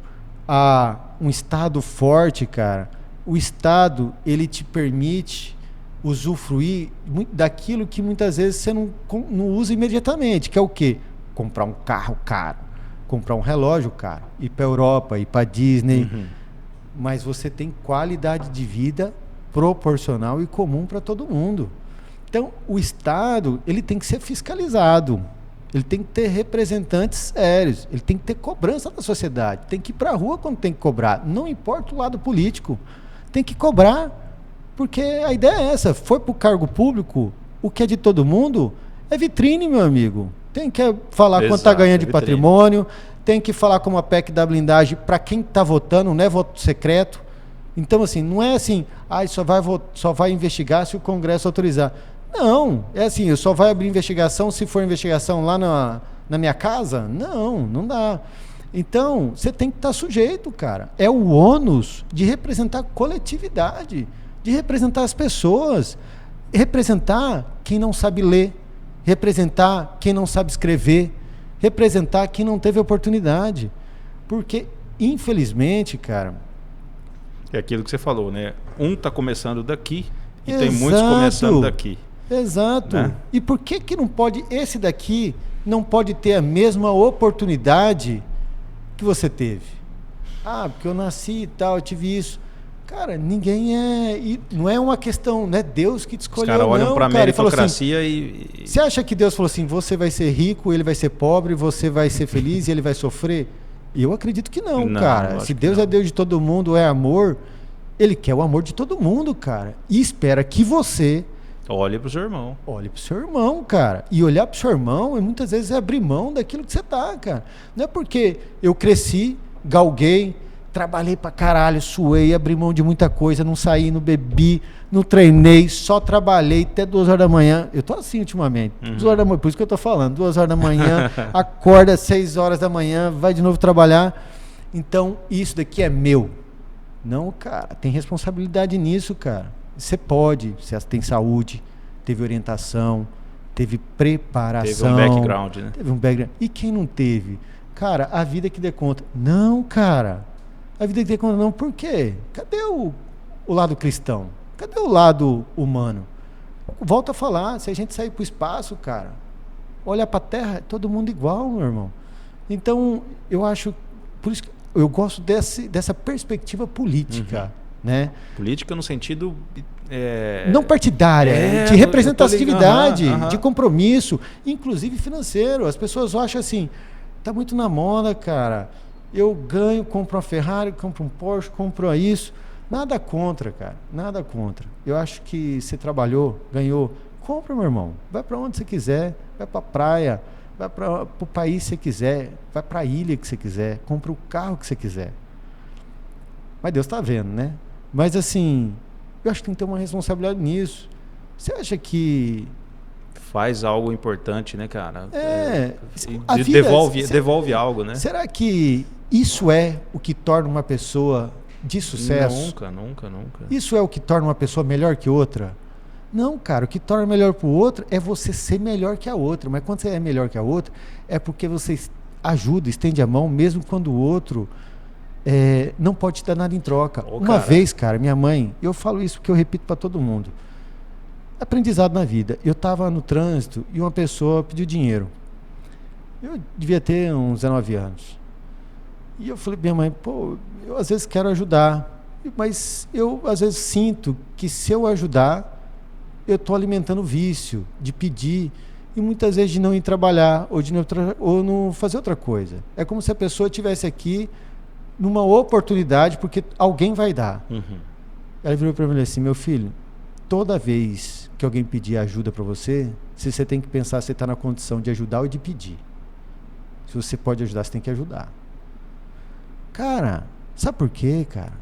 a um Estado forte, cara, o Estado, ele te permite usufruir daquilo que muitas vezes você não usa imediatamente, que é o quê? Comprar um carro caro, comprar um relógio caro, ir para a Europa, ir para a Disney, mas você tem qualidade de vida proporcional e comum para todo mundo. Então, o Estado, ele tem que ser fiscalizado. Ele tem que ter representantes sérios, ele tem que ter cobrança da sociedade, tem que ir para a rua quando tem que cobrar, não importa o lado político, tem que cobrar, porque a ideia é essa, foi para o cargo público, o que é de todo mundo é vitrine, meu amigo, tem que falar quanto está ganhando de patrimônio, tem que falar como a PEC da blindagem para quem está votando, não é voto secreto. Então, assim, não é assim, só vai investigar se o Congresso autorizar. Não, é assim, eu só vai abrir investigação se for investigação lá na minha casa? Não dá. Então, você tem que estar sujeito, cara. É o ônus de representar a coletividade, de representar as pessoas, representar quem não sabe ler, representar quem não sabe escrever, representar quem não teve oportunidade. Porque, infelizmente, cara... É aquilo que você falou, né? Um está começando daqui e tem muitos começando daqui. Exato. Né? E por que não pode, esse daqui não pode ter a mesma oportunidade que você teve? Porque eu nasci e tal, eu tive isso. Cara, ninguém e não é uma questão, não é Deus que te escolheu. Os caras olham para a meritocracia assim, Você acha que Deus falou assim, você vai ser rico, ele vai ser pobre, você vai ser feliz e ele vai sofrer? Eu acredito que não, cara. Se Deus é Deus de todo mundo, é amor, ele quer o amor de todo mundo, cara. E espera que você... Olhe pro seu irmão. Olhe pro seu irmão, cara. E olhar pro seu irmão, muitas vezes é abrir mão daquilo que você tá, cara. Não é porque eu cresci, galguei, trabalhei pra caralho, suei, abri mão de muita coisa, não saí, não bebi, não treinei, só trabalhei até 2 horas da manhã. Eu tô assim ultimamente. 2 horas da manhã, por isso que eu tô falando. 2 horas da manhã, acorda às 6 horas da manhã, vai de novo trabalhar. Então, isso daqui é meu. Não, cara, tem responsabilidade nisso, cara. Você pode, você tem saúde, teve orientação, teve preparação. Teve um background, né? Teve um background. E quem não teve? Cara, a vida que dê conta. Não, cara. A vida que dê conta não. Por quê? Cadê o lado cristão? Cadê o lado humano? Volta a falar, se a gente sair pro espaço, cara, olhar pra terra, é todo mundo igual, meu irmão. Então, eu acho, por isso que eu gosto dessa perspectiva política. Né? Política no sentido não partidária, de representatividade, de compromisso, inclusive financeiro. As pessoas acham assim, tá muito na moda, cara. Eu ganho, compro uma Ferrari, compro um Porsche, compro isso. Nada contra, cara, nada contra. Eu acho que você trabalhou, ganhou, compra, meu irmão. Vai para onde você quiser, vai para a praia, vai para o país que você quiser, vai para a ilha que você quiser, compra o carro que você quiser. Mas Deus está vendo, né? Mas assim, eu acho que tem que ter uma responsabilidade nisso. Você acha que faz algo importante, né, cara? Devolve algo, né? Será que isso é o que torna uma pessoa de sucesso? Nunca. Isso é o que torna uma pessoa melhor que outra? Não, cara, o que torna melhor para o outro é você ser melhor que a outra. Mas quando você é melhor que a outra, é porque você ajuda, estende a mão, mesmo quando o outro não pode te dar nada em troca. Uma vez, cara, minha mãe, eu falo isso porque eu repito para todo mundo, aprendizado na vida. Eu estava no trânsito e uma pessoa pediu dinheiro. Eu devia ter uns 19 anos. E eu falei, minha mãe, pô, eu às vezes quero ajudar, mas eu às vezes sinto que se eu ajudar, eu estou alimentando o vício de pedir e muitas vezes de não ir trabalhar ou não fazer outra coisa. É como se a pessoa estivesse aqui numa oportunidade porque alguém vai dar. Ela virou para mim e falou assim, meu filho, toda vez que alguém pedir ajuda para você, você tem que pensar se você está na condição de ajudar ou de pedir. Se você pode ajudar, você tem que ajudar. Cara, sabe por quê, cara?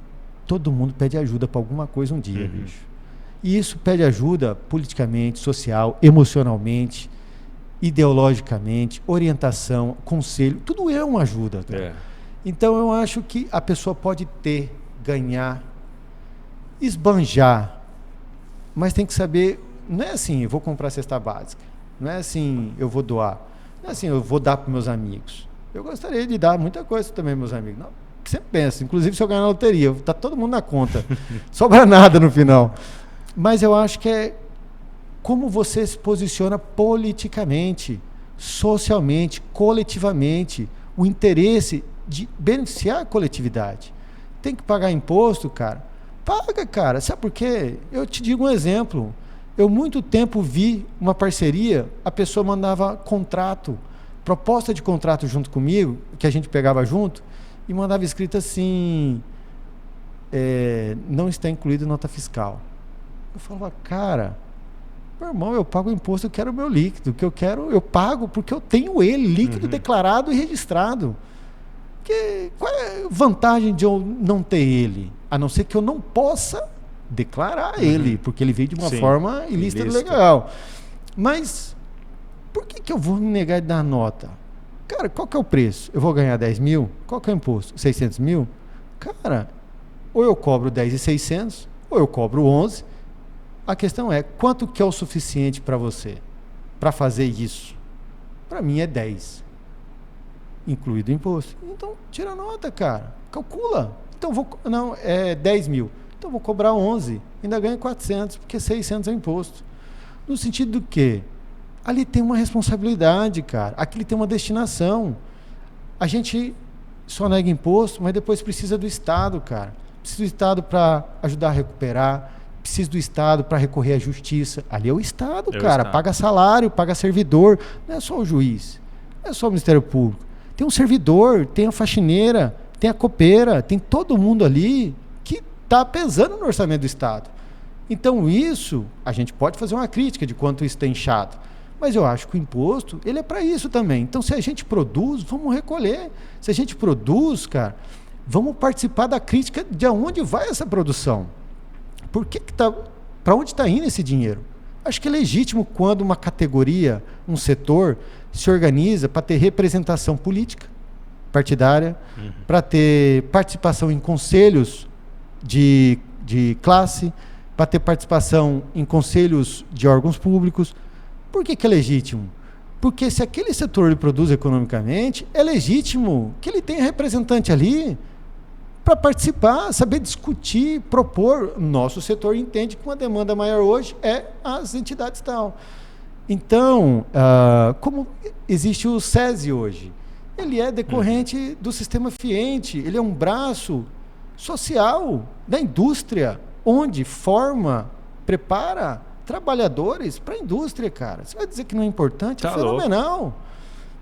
Todo mundo pede ajuda para alguma coisa um dia, bicho. E isso pede ajuda politicamente, social, emocionalmente, ideologicamente, orientação, conselho, tudo é uma ajuda. Cara. Então eu acho que a pessoa pode ganhar, esbanjar, mas tem que saber, não é assim, eu vou comprar cesta básica, não é assim, eu vou doar, não é assim, eu vou dar para meus amigos. Eu gostaria de dar muita coisa também meus amigos. Não, sempre penso, inclusive se eu ganhar na loteria, tá todo mundo na conta, sobra nada no final. Mas eu acho que é como você se posiciona politicamente, socialmente, coletivamente, o interesse de beneficiar a coletividade. Tem que pagar imposto, cara? Paga, cara. Sabe por quê? Eu te digo um exemplo. Eu muito tempo vi uma parceria, a pessoa mandava contrato, proposta de contrato junto comigo, que a gente pegava junto, e mandava escrito assim, não está incluído nota fiscal. Eu falava, cara, meu irmão, eu pago o imposto, eu quero o meu líquido, que eu quero, eu pago porque eu tenho ele, líquido declarado e registrado. Qual é a vantagem de eu não ter ele? A não ser que eu não possa declarar ele, porque ele veio de uma forma ilícita e legal. Mas por que eu vou me negar de dar nota? Cara, qual que é o preço? Eu vou ganhar 10 mil? Qual que é o imposto? 600 mil? Cara, ou eu cobro 10.600, ou eu cobro 11. A questão é, quanto que é o suficiente para você, para fazer isso? Para mim é 10, incluído o imposto. Então, tira a nota, cara, calcula. Então, não, é 10 mil. Então, vou cobrar 11, ainda ganho 400, porque 600 é imposto. No sentido do quê? Ali tem uma responsabilidade, cara. Aqui tem uma destinação. A gente só nega imposto, mas depois precisa do Estado, cara. Precisa do Estado para ajudar a recuperar, precisa do Estado para recorrer à justiça. Ali é o Estado, cara. Paga salário, paga servidor. Não é só o juiz, não é só o Ministério Público. Tem um servidor, tem a faxineira, tem a copeira, tem todo mundo ali que está pesando no orçamento do Estado. Então isso, a gente pode fazer uma crítica de quanto isso está inchado. Mas eu acho que o imposto, ele é para isso também. Então, se a gente produz, vamos recolher. Se a gente produz, cara, vamos participar da crítica de onde vai essa produção. Para onde está indo esse dinheiro? Acho que é legítimo quando uma categoria, um setor, se organiza para ter representação política, partidária, para ter participação em conselhos de classe, para ter participação em conselhos de órgãos públicos. Por que é legítimo? Porque se aquele setor ele produz economicamente, é legítimo que ele tenha representante ali para participar, saber discutir, propor. Nosso setor entende que uma demanda maior hoje é as entidades tal. Então, como existe o SESI hoje, ele é decorrente do sistema Fiente, ele é um braço social da indústria, onde forma, prepara trabalhadores para a indústria, cara. Você vai dizer que não é importante? É fenomenal. Louco.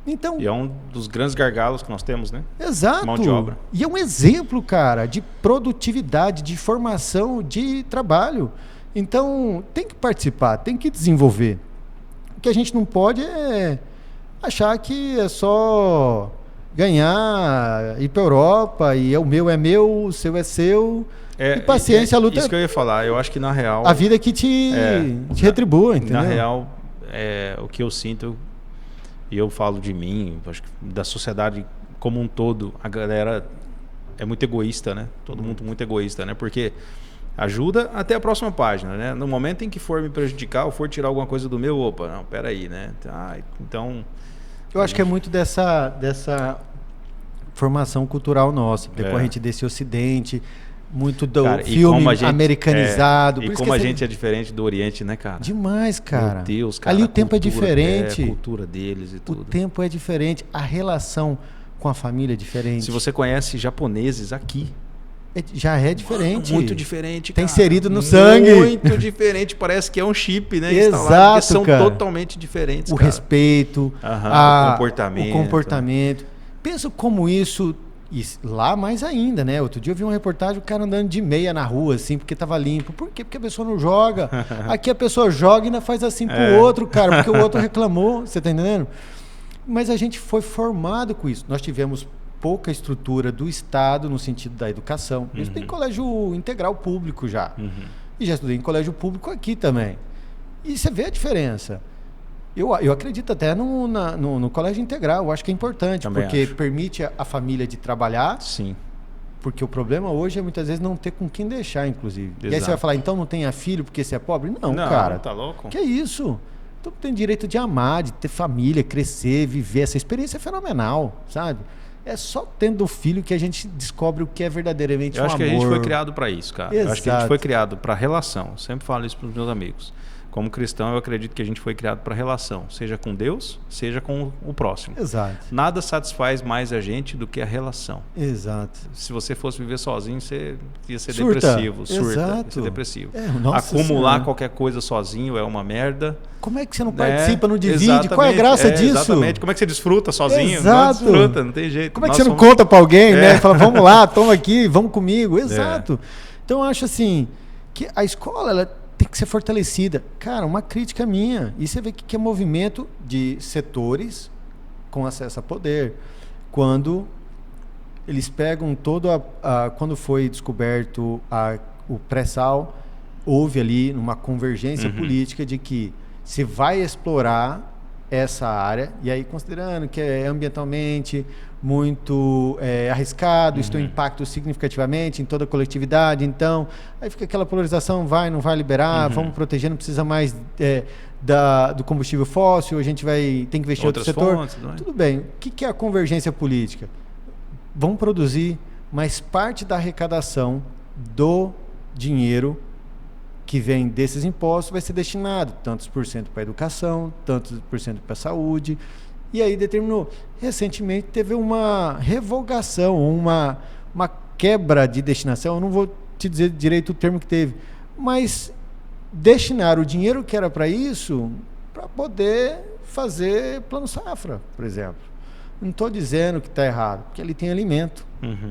Então, e é um dos grandes gargalos que nós temos, né? Exato. Mão de obra. E é um exemplo, cara, de produtividade, de formação, de trabalho. Então, tem que participar, tem que desenvolver. O que a gente não pode é achar que é só ganhar, ir para a Europa e o meu é meu, o seu é seu. E paciência, a luta. Isso que eu ia falar, eu acho que na real. A vida que te retribua, entendeu? Na real, o que eu sinto, e eu falo de mim, acho que da sociedade como um todo, a galera é muito egoísta, né? Todo mundo muito egoísta, né? Porque ajuda até a próxima página, né? No momento em que for me prejudicar ou for tirar alguma coisa do meu, opa, não, peraí, né? Então... Eu acho que é muito dessa formação cultural nossa, decorrente desse Ocidente, muito do filme americanizado. E como a gente é diferente do Oriente, né, cara? Demais, cara. Meu Deus, cara. Ali o tempo é diferente. A cultura deles e tudo. O tempo é diferente, a relação com a família é diferente. Se você conhece japoneses aqui... já é diferente. Muito diferente, cara. Tem inserido inserido no sangue. Muito diferente. Parece que é um chip, né? Exato, são cara. totalmente diferentes, o respeito, o comportamento. Pensa como isso... lá mais ainda, né? Outro dia eu vi uma reportagem, o cara andando de meia na rua, assim, porque tava limpo. Por quê? Porque a pessoa não joga. Aqui a pessoa joga e ainda faz assim pro outro, cara, porque o outro reclamou. Você tá entendendo? Mas a gente foi formado com isso. Nós tivemos pouca estrutura do Estado no sentido da educação. Eu estudei em colégio integral público já. E já estudei em colégio público aqui também. E você vê a diferença. Eu acredito até no colégio integral. Eu acho que é importante, também porque acho. permite a família de trabalhar. Sim. Porque o problema hoje é muitas vezes não ter com quem deixar, inclusive. Exato. E aí você vai falar, então não tenha filho porque você é pobre? Não, cara. Tá louco? Que é isso? Então tem direito de amar, de ter família, crescer, viver. Essa experiência é fenomenal, sabe? É só tendo filho que a gente descobre o que é verdadeiramente Eu acho amor. que a gente foi criado para isso, cara. Exato. Eu acho que a gente foi criado para relação. Sempre falo isso para os meus amigos. Como cristão, eu acredito que a gente foi criado para relação, seja com Deus, seja com o próximo. Exato. Nada satisfaz mais a gente do que a relação. Exato. Se você fosse viver sozinho, você ia ser Surta. depressivo. Exato. Ia ser depressivo. Nossa Acumular senhora. qualquer coisa sozinho é uma merda. Como é que você não participa, não divide? Qual é a Exatamente, graça disso? Exatamente. Como é que você desfruta sozinho? Exato. Não desfruta, não tem jeito. Como é que você não conta para alguém, né? Fala, vamos lá, toma aqui, vamos comigo. Exato. Então eu acho assim, que a escola, ela tem que ser fortalecida. Cara, uma crítica minha. E você vê que é movimento de setores com acesso a poder. Quando eles pegam quando foi descoberto o pré-sal, houve ali uma convergência política de que se vai explorar essa área, e aí considerando que é ambientalmente muito arriscado, isso tem um impacto significativamente em toda a coletividade, então aí fica aquela polarização, vai, não vai liberar, vamos proteger, não precisa mais do combustível fóssil, a gente tem que investir em outro setor. Fontes, não é? Tudo bem, o que é a convergência política? Vamos produzir, mas parte da arrecadação do dinheiro que vem desses impostos vai ser destinado tantos por cento para a educação, tantos por cento para a saúde. E aí determinou. Recentemente teve uma revogação, uma quebra de destinação. Eu não vou te dizer direito o termo que teve, mas destinar o dinheiro que era para isso para poder fazer plano safra, por exemplo. Não estou dizendo que está errado, porque ele tem alimento,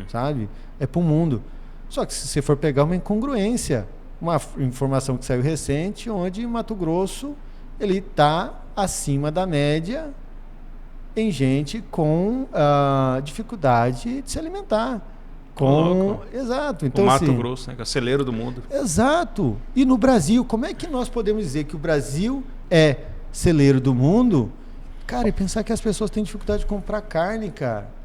sabe? É para o mundo. Só que se você for pegar uma incongruência, uma informação que saiu recente, onde Mato Grosso ele está acima da média em gente com dificuldade de se alimentar. Exato. Então, o Mato assim, Grosso, né? Que é o celeiro do mundo. Exato. E no Brasil, como é que nós podemos dizer que o Brasil é celeiro do mundo? Cara, e pensar que as pessoas têm dificuldade de comprar carne, cara.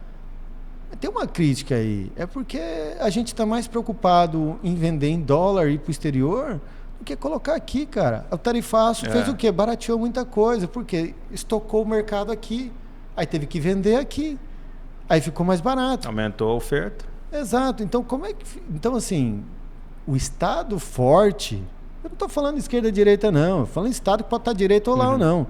Tem uma crítica aí. É porque a gente está mais preocupado em vender em dólar e ir para o exterior do que colocar aqui, cara. O tarifaço fez o quê? Barateou muita coisa. Porque estocou o mercado aqui. Aí teve que vender aqui. Aí ficou mais barato. Aumentou a oferta. Exato. Então, Então, assim, o Estado forte... Eu não estou falando esquerda e direita, não. Eu falo em Estado que pode estar direito ou lá ou não.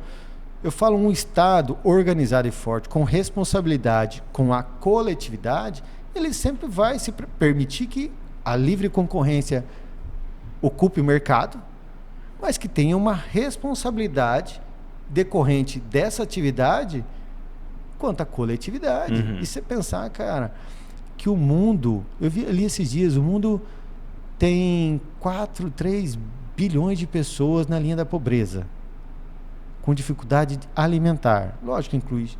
Eu falo um Estado organizado e forte, com responsabilidade com a coletividade, ele sempre vai se permitir que a livre concorrência ocupe o mercado, mas que tenha uma responsabilidade decorrente dessa atividade quanto à coletividade. E você pensar, cara, que o mundo... Eu li esses dias, o mundo tem 3 bilhões de pessoas na linha da pobreza, com dificuldade alimentar. Lógico, inclui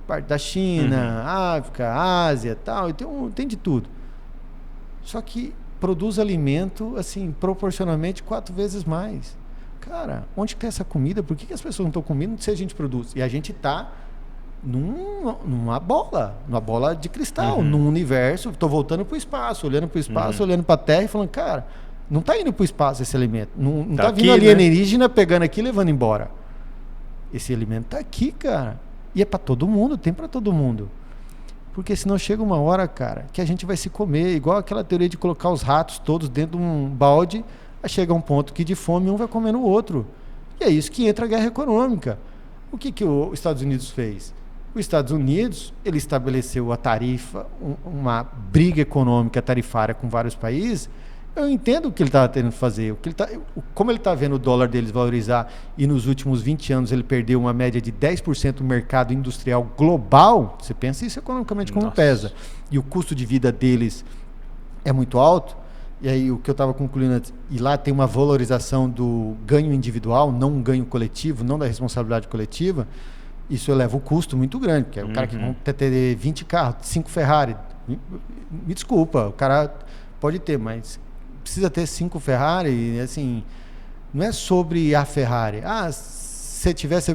parte da China, África, Ásia, tal, e tem de tudo. Só que produz alimento, assim, proporcionalmente 4 vezes mais. cara, onde está essa comida? Por que as pessoas não estão comendo se a gente produz? E a gente está numa bola de cristal, num universo. Estou voltando para o espaço, olhando para o espaço, olhando para a Terra e falando, cara, não está indo para o espaço esse alimento. Não está vindo alienígena, né? Pegando aqui e levando embora. Esse alimento está aqui, cara. E é para todo mundo, tem para todo mundo. Porque senão chega uma hora, cara, que a gente vai se comer, igual aquela teoria de colocar os ratos todos dentro de um balde, aí chega um ponto que de fome um vai comendo o outro. E é isso que entra a guerra econômica. O que os Estados Unidos fez? Os Estados Unidos, ele estabeleceu a tarifa, uma briga econômica tarifária com vários países. Eu entendo o que ele estava tentando fazer. Como ele está vendo o dólar deles valorizar e nos últimos 20 anos ele perdeu uma média de 10% do mercado industrial global, você pensa isso economicamente como pesa. E o custo de vida deles é muito alto. E aí o que eu estava concluindo antes, e lá tem uma valorização do ganho individual, não um ganho coletivo, não da responsabilidade coletiva, isso eleva o custo muito grande, porque é o cara que vai ter 20 carros, 5 Ferrari, me desculpa, o cara pode ter, mas precisa ter 5 Ferrari, assim, não é sobre a Ferrari. Se tivesse,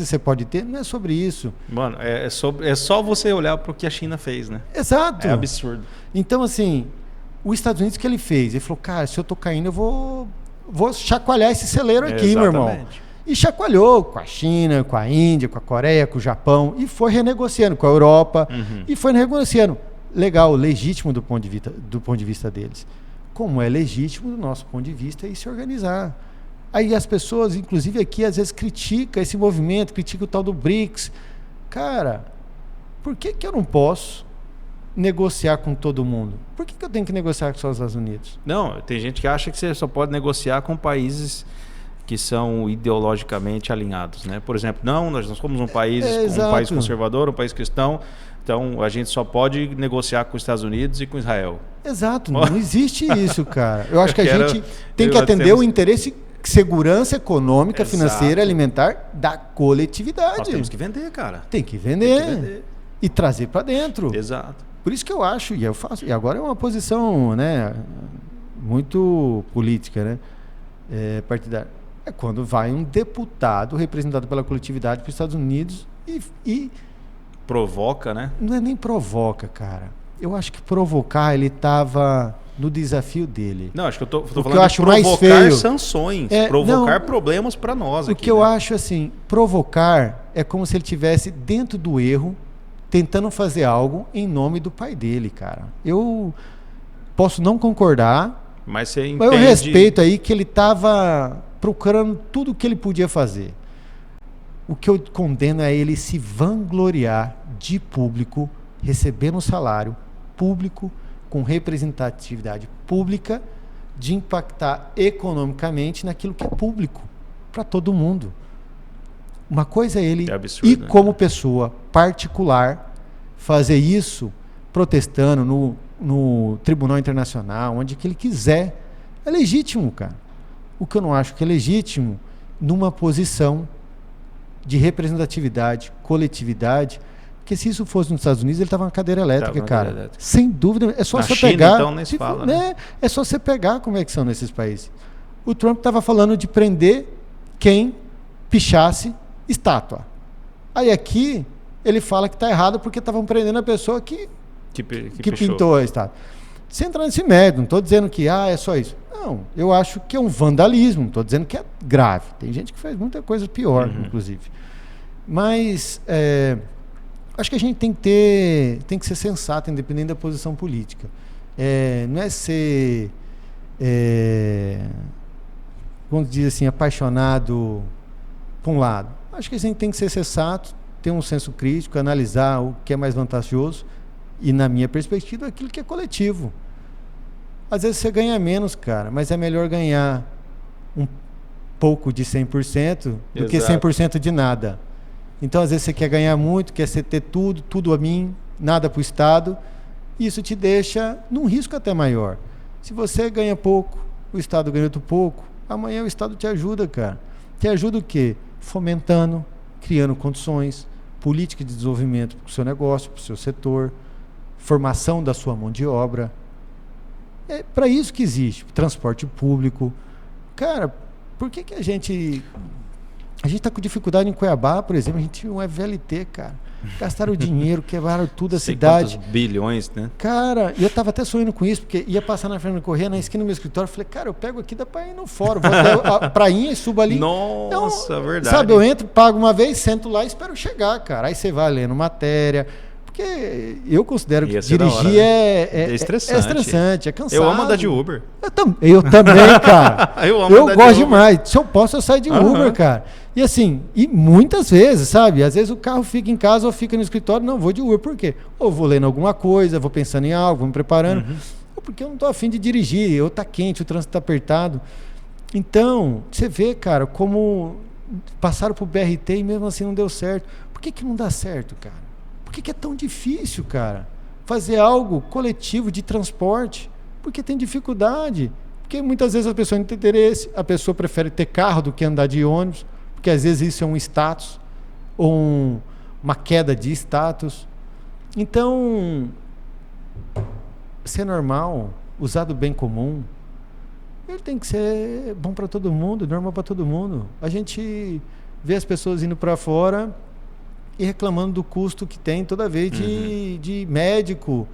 você pode ter, não é sobre isso. Mano, é só você olhar para o que a China fez, né? Exato. É absurdo. Então, assim, os Estados Unidos, o que ele fez? Ele falou, cara, se eu tô caindo, eu vou chacoalhar esse celeiro aqui, meu irmão. E chacoalhou com a China, com a Índia, com a Coreia, com o Japão, e foi renegociando com a Europa, e foi renegociando. Legal, legítimo do ponto de vista deles. Como é legítimo do nosso ponto de vista, é se organizar. Aí as pessoas, inclusive aqui, às vezes criticam esse movimento, criticam o tal do BRICS. Cara, por que eu não posso negociar com todo mundo? Por que eu tenho que negociar com os Estados Unidos? Não, tem gente que acha que você só pode negociar com países que são ideologicamente alinhados, né? Por exemplo, nós somos um país conservador, um país cristão, então a gente só pode negociar com os Estados Unidos e com Israel. Exato, não existe isso, cara. Eu acho que a gente tem que atender o interesse, segurança econômica, financeira, alimentar da coletividade. Nós temos que vender, cara. Tem que vender. E trazer para dentro. Exato. Por isso que eu acho, e eu faço, e agora é uma posição, né, muito política, né, partidária. É quando vai um deputado representado pela coletividade para os Estados Unidos e provoca, né? Não é nem provoca, cara. Eu acho que provocar, ele estava no desafio dele. Não, acho que eu tô falando eu acho de provocar mais feio, sanções, provocar problemas para nós aqui. O que eu acho assim, provocar é como se ele estivesse dentro do erro, tentando fazer algo em nome do pai dele, cara. Eu posso não concordar, mas você entende... eu respeito aí que ele estava procurando tudo o que ele podia fazer. O que eu condeno é ele se vangloriar de público, recebendo salário público, com representatividade pública, de impactar economicamente naquilo que é público, para todo mundo. Uma coisa é ele absurdo, como pessoa particular, fazer isso protestando no Tribunal Internacional, onde que ele quiser. É legítimo, cara. O que eu não acho que é legítimo, numa posição de representatividade, coletividade, porque se isso fosse nos Estados Unidos, ele estava na cadeira elétrica, cara. Sem dúvida, é só você pegar. Então, nem se fala, né? É só você pegar como é que são nesses países. O Trump estava falando de prender quem pichasse estátua. Aí aqui ele fala que está errado porque estavam prendendo a pessoa que pintou a estátua. Sem entrar nesse mérito, não estou dizendo que é só isso. Não, eu acho que é um vandalismo, não estou dizendo que é grave. Tem gente que faz muita coisa pior, inclusive. Mas acho que a gente tem que ser sensato, independente da posição política. Não é ser, vamos dizer assim, apaixonado por um lado. Acho que a gente tem que ser sensato, ter um senso crítico, analisar o que é mais vantajoso e, na minha perspectiva, aquilo que é coletivo. Às vezes você ganha menos, cara, mas é melhor ganhar um pouco de 100% do que 100% de nada. Então, às vezes você quer ganhar muito, quer ter tudo a mim, nada para o Estado, e isso te deixa num risco até maior. Se você ganha pouco, o Estado ganha outro pouco, amanhã o Estado te ajuda, cara. Te ajuda o quê? Fomentando, criando condições, política de desenvolvimento para o seu negócio, para o seu setor, formação da sua mão de obra. É para isso que existe transporte público. Cara, Por que a gente está com dificuldade em Cuiabá, por exemplo? A gente tinha um VLT, cara. Gastaram dinheiro, quebraram tudo a cidade. Quantos bilhões, né? Cara, e eu tava até sonhando com isso, porque ia passar na Fernando Corrêa, na esquina do meu escritório, falei, cara, eu pego aqui, dá pra ir no fórum, vou até a prainha e subo ali. Nossa, então, verdade. Sabe, eu entro, pago uma vez, sento lá e espero chegar, cara. Aí você vai lendo matéria, porque eu considero que dirigir é estressante, é cansado. Eu amo andar de Uber. Eu também, cara. eu gosto demais. Se eu posso, eu saio de Uber, cara. E assim, e muitas vezes, sabe? Às vezes o carro fica em casa ou fica no escritório, não, vou de Uber. Por quê? Ou vou lendo alguma coisa, vou pensando em algo, vou me preparando. Ou porque eu não tô afim de dirigir, ou tá quente, o trânsito tá apertado. Então, você vê, cara, como passaram pro BRT e mesmo assim não deu certo. Por que não dá certo, cara? Por que é tão difícil, cara? Fazer algo coletivo de transporte? Porque tem dificuldade. Porque muitas vezes a pessoa não tem interesse, a pessoa prefere ter carro do que andar de ônibus, porque às vezes isso é um status, ou uma queda de status. Então, ser normal, usar do bem comum, ele tem que ser bom para todo mundo, normal para todo mundo. A gente vê as pessoas indo para fora e reclamando do custo que tem toda vez de médico.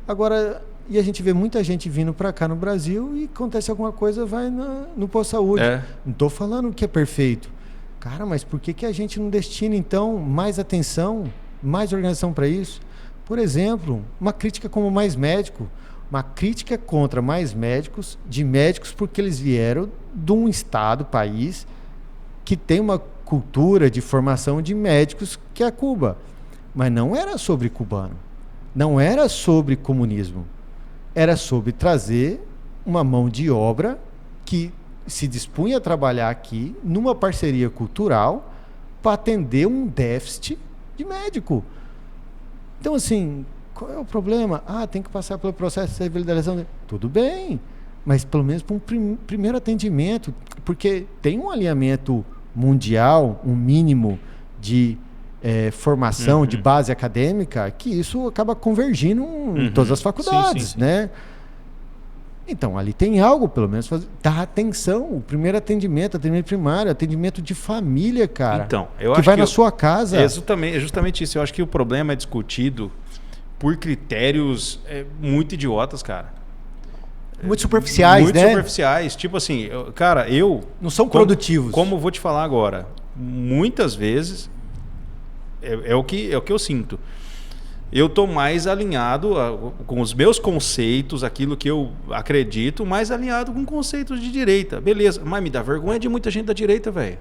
Agora, e a gente vê muita gente vindo para cá no Brasil e acontece alguma coisa, vai no posto de saúde. Não estou falando que é perfeito. Cara, mas por que a gente não destina, então, mais atenção, mais organização para isso? Por exemplo, uma crítica como Mais Médico, uma crítica contra mais médicos, de médicos porque eles vieram de um estado, país, que tem uma cultura de formação de médicos que é Cuba. Mas não era sobre cubano, não era sobre comunismo, era sobre trazer uma mão de obra que se dispunha a trabalhar aqui numa parceria cultural para atender um déficit de médico. Então, assim, qual é o problema? Tem que passar pelo processo de civilização. Tudo bem, mas pelo menos para um primeiro atendimento, porque tem um alinhamento mundial, um mínimo de formação, de base acadêmica, que isso acaba convergindo em todas as faculdades, sim. né? Então, ali tem algo, pelo menos, dar atenção, o primeiro atendimento primário, atendimento de família, cara, então, eu que acho vai na sua casa. É justamente isso. Eu acho que o problema é discutido por critérios muito idiotas, cara. Muito superficiais, muito superficiais. Tipo assim, cara, não são produtivos. Como eu vou te falar agora, muitas vezes é o que eu sinto. Eu estou mais alinhado com os meus conceitos, aquilo que eu acredito, mais alinhado com conceitos de direita. Beleza, mas me dá vergonha de muita gente da direita, velho.